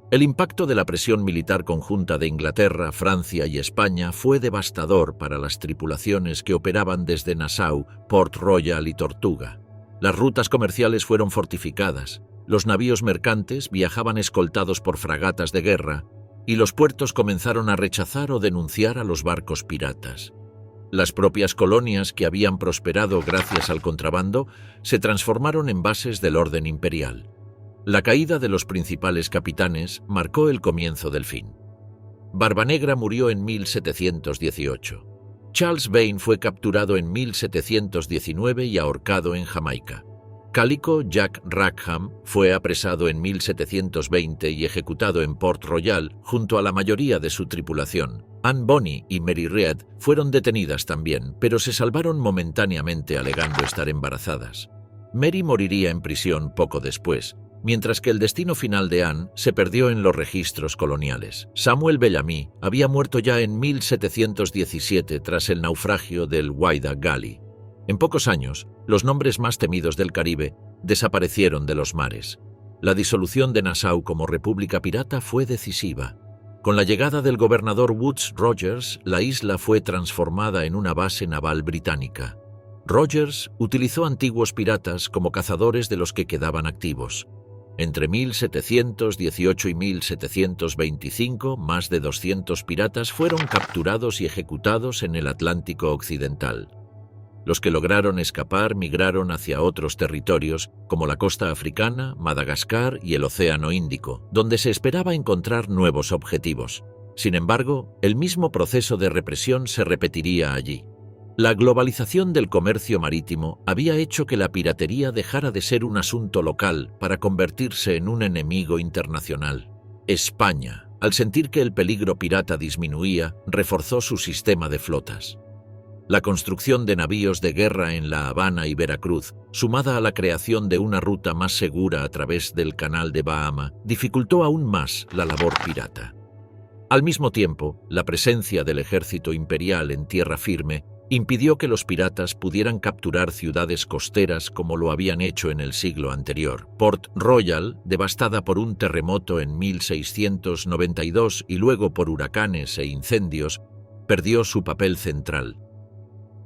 El impacto de la presión militar conjunta de Inglaterra, Francia y España fue devastador para las tripulaciones que operaban desde Nassau, Port Royal y Tortuga. Las rutas comerciales fueron fortificadas, los navíos mercantes viajaban escoltados por fragatas de guerra y los puertos comenzaron a rechazar o denunciar a los barcos piratas. Las propias colonias que habían prosperado gracias al contrabando se transformaron en bases del orden imperial. La caída de los principales capitanes marcó el comienzo del fin. Barbanegra murió en 1718. Charles Vane fue capturado en 1719 y ahorcado en Jamaica. Calico Jack Rackham fue apresado en 1720 y ejecutado en Port Royal junto a la mayoría de su tripulación. Anne Bonny y Mary Read fueron detenidas también, pero se salvaron momentáneamente alegando estar embarazadas. Mary moriría en prisión poco después, mientras que el destino final de Anne se perdió en los registros coloniales. Samuel Bellamy había muerto ya en 1717 tras el naufragio del Whydah Galley. En pocos años, los nombres más temidos del Caribe desaparecieron de los mares. La disolución de Nassau como república pirata fue decisiva. Con la llegada del gobernador Woodes Rogers, la isla fue transformada en una base naval británica. Rogers utilizó antiguos piratas como cazadores de los que quedaban activos. Entre 1718 y 1725, más de 200 piratas fueron capturados y ejecutados en el Atlántico Occidental. Los que lograron escapar migraron hacia otros territorios, como la costa africana, Madagascar y el Océano Índico, donde se esperaba encontrar nuevos objetivos. Sin embargo, el mismo proceso de represión se repetiría allí. La globalización del comercio marítimo había hecho que la piratería dejara de ser un asunto local para convertirse en un enemigo internacional. España, al sentir que el peligro pirata disminuía, reforzó su sistema de flotas. La construcción de navíos de guerra en La Habana y Veracruz, sumada a la creación de una ruta más segura a través del Canal de Bahama, dificultó aún más la labor pirata. Al mismo tiempo, la presencia del ejército imperial en tierra firme impidió que los piratas pudieran capturar ciudades costeras como lo habían hecho en el siglo anterior. Port Royal, devastada por un terremoto en 1692 y luego por huracanes e incendios, perdió su papel central.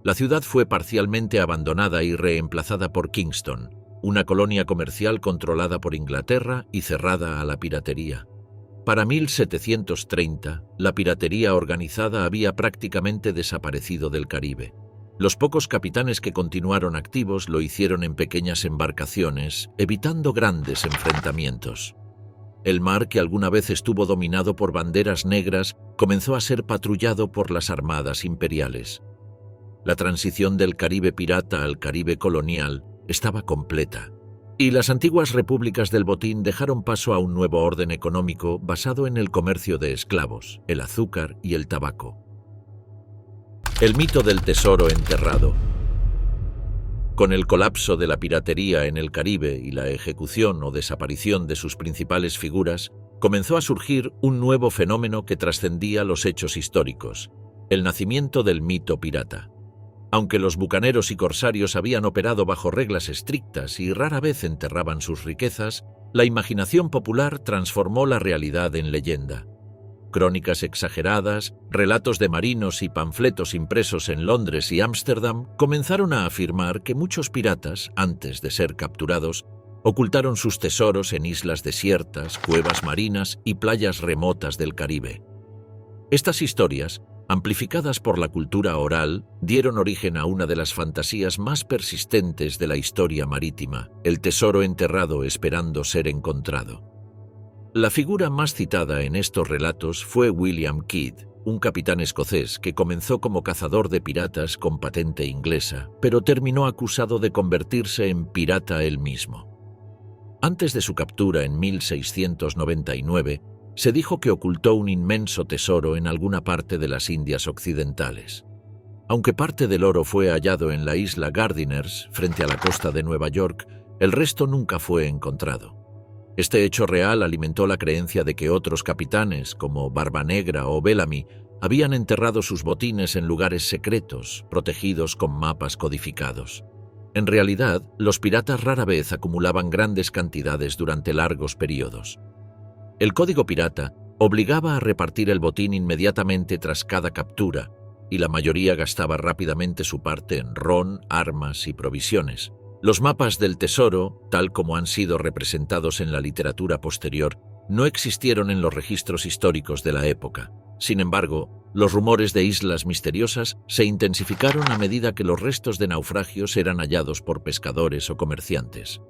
La ciudad fue parcialmente abandonada y reemplazada por Kingston, una colonia comercial controlada por Inglaterra y cerrada a la piratería. Para 1730, la piratería organizada había prácticamente desaparecido del Caribe. Los pocos capitanes que continuaron activos lo hicieron en pequeñas embarcaciones, evitando grandes enfrentamientos. El mar, que alguna vez estuvo dominado por banderas negras, comenzó a ser patrullado por las armadas imperiales. La transición del Caribe pirata al Caribe colonial estaba completa, y las antiguas repúblicas del botín dejaron paso a un nuevo orden económico basado en el comercio de esclavos, el azúcar y el tabaco. El mito del tesoro enterrado. Con el colapso de la piratería en el Caribe y la ejecución o desaparición de sus principales figuras, comenzó a surgir un nuevo fenómeno que trascendía los hechos históricos: el nacimiento del mito pirata. Aunque los bucaneros y corsarios habían operado bajo reglas estrictas y rara vez enterraban sus riquezas, la imaginación popular transformó la realidad en leyenda. Crónicas exageradas, relatos de marinos y panfletos impresos en Londres y Ámsterdam comenzaron a afirmar que muchos piratas, antes de ser capturados, ocultaron sus tesoros en islas desiertas, cuevas marinas y playas remotas del Caribe. Estas historias, amplificadas por la cultura oral, dieron origen a una de las fantasías más persistentes de la historia marítima: el tesoro enterrado esperando ser encontrado. La figura más citada en estos relatos fue William Kidd, un capitán escocés que comenzó como cazador de piratas con patente inglesa, pero terminó acusado de convertirse en pirata él mismo. Antes de su captura en 1699, se dijo que ocultó un inmenso tesoro en alguna parte de las Indias Occidentales. Aunque parte del oro fue hallado en la isla Gardiners, frente a la costa de Nueva York, el resto nunca fue encontrado. Este hecho real alimentó la creencia de que otros capitanes, como Barbanegra o Bellamy, habían enterrado sus botines en lugares secretos, protegidos con mapas codificados. En realidad, los piratas rara vez acumulaban grandes cantidades durante largos periodos. El código pirata obligaba a repartir el botín inmediatamente tras cada captura, y la mayoría gastaba rápidamente su parte en ron, armas y provisiones. Los mapas del tesoro, tal como han sido representados en la literatura posterior, no existieron en los registros históricos de la época. Sin embargo, los rumores de islas misteriosas se intensificaron a medida que los restos de naufragios eran hallados por pescadores o comerciantes.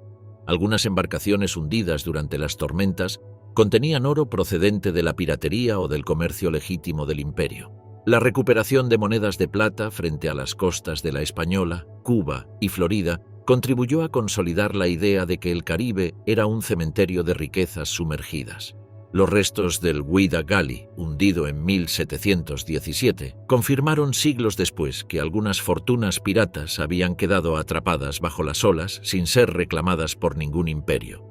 Algunas embarcaciones hundidas durante las tormentas contenían oro procedente de la piratería o del comercio legítimo del imperio. La recuperación de monedas de plata frente a las costas de la Española, Cuba y Florida contribuyó a consolidar la idea de que el Caribe era un cementerio de riquezas sumergidas. Los restos del Whydah Galley, hundido en 1717, confirmaron siglos después que algunas fortunas piratas habían quedado atrapadas bajo las olas sin ser reclamadas por ningún imperio.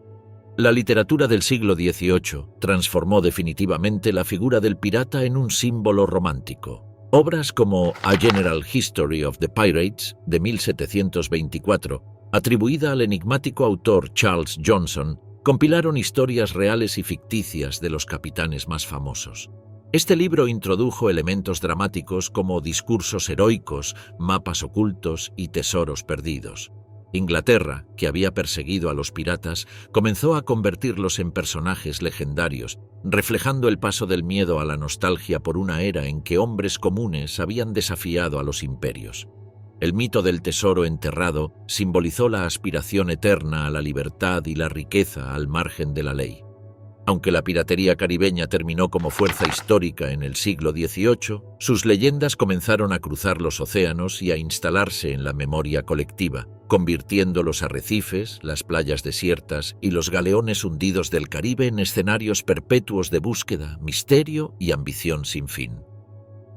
La literatura del siglo XVIII transformó definitivamente la figura del pirata en un símbolo romántico. Obras como A General History of the Pirates, de 1724, atribuida al enigmático autor Charles Johnson, compilaron historias reales y ficticias de los capitanes más famosos. Este libro introdujo elementos dramáticos como discursos heroicos, mapas ocultos y tesoros perdidos. Inglaterra, que había perseguido a los piratas, comenzó a convertirlos en personajes legendarios, reflejando el paso del miedo a la nostalgia por una era en que hombres comunes habían desafiado a los imperios. El mito del tesoro enterrado simbolizó la aspiración eterna a la libertad y la riqueza al margen de la ley. Aunque la piratería caribeña terminó como fuerza histórica en el siglo XVIII, sus leyendas comenzaron a cruzar los océanos y a instalarse en la memoria colectiva, convirtiendo los arrecifes, las playas desiertas y los galeones hundidos del Caribe en escenarios perpetuos de búsqueda, misterio y ambición sin fin.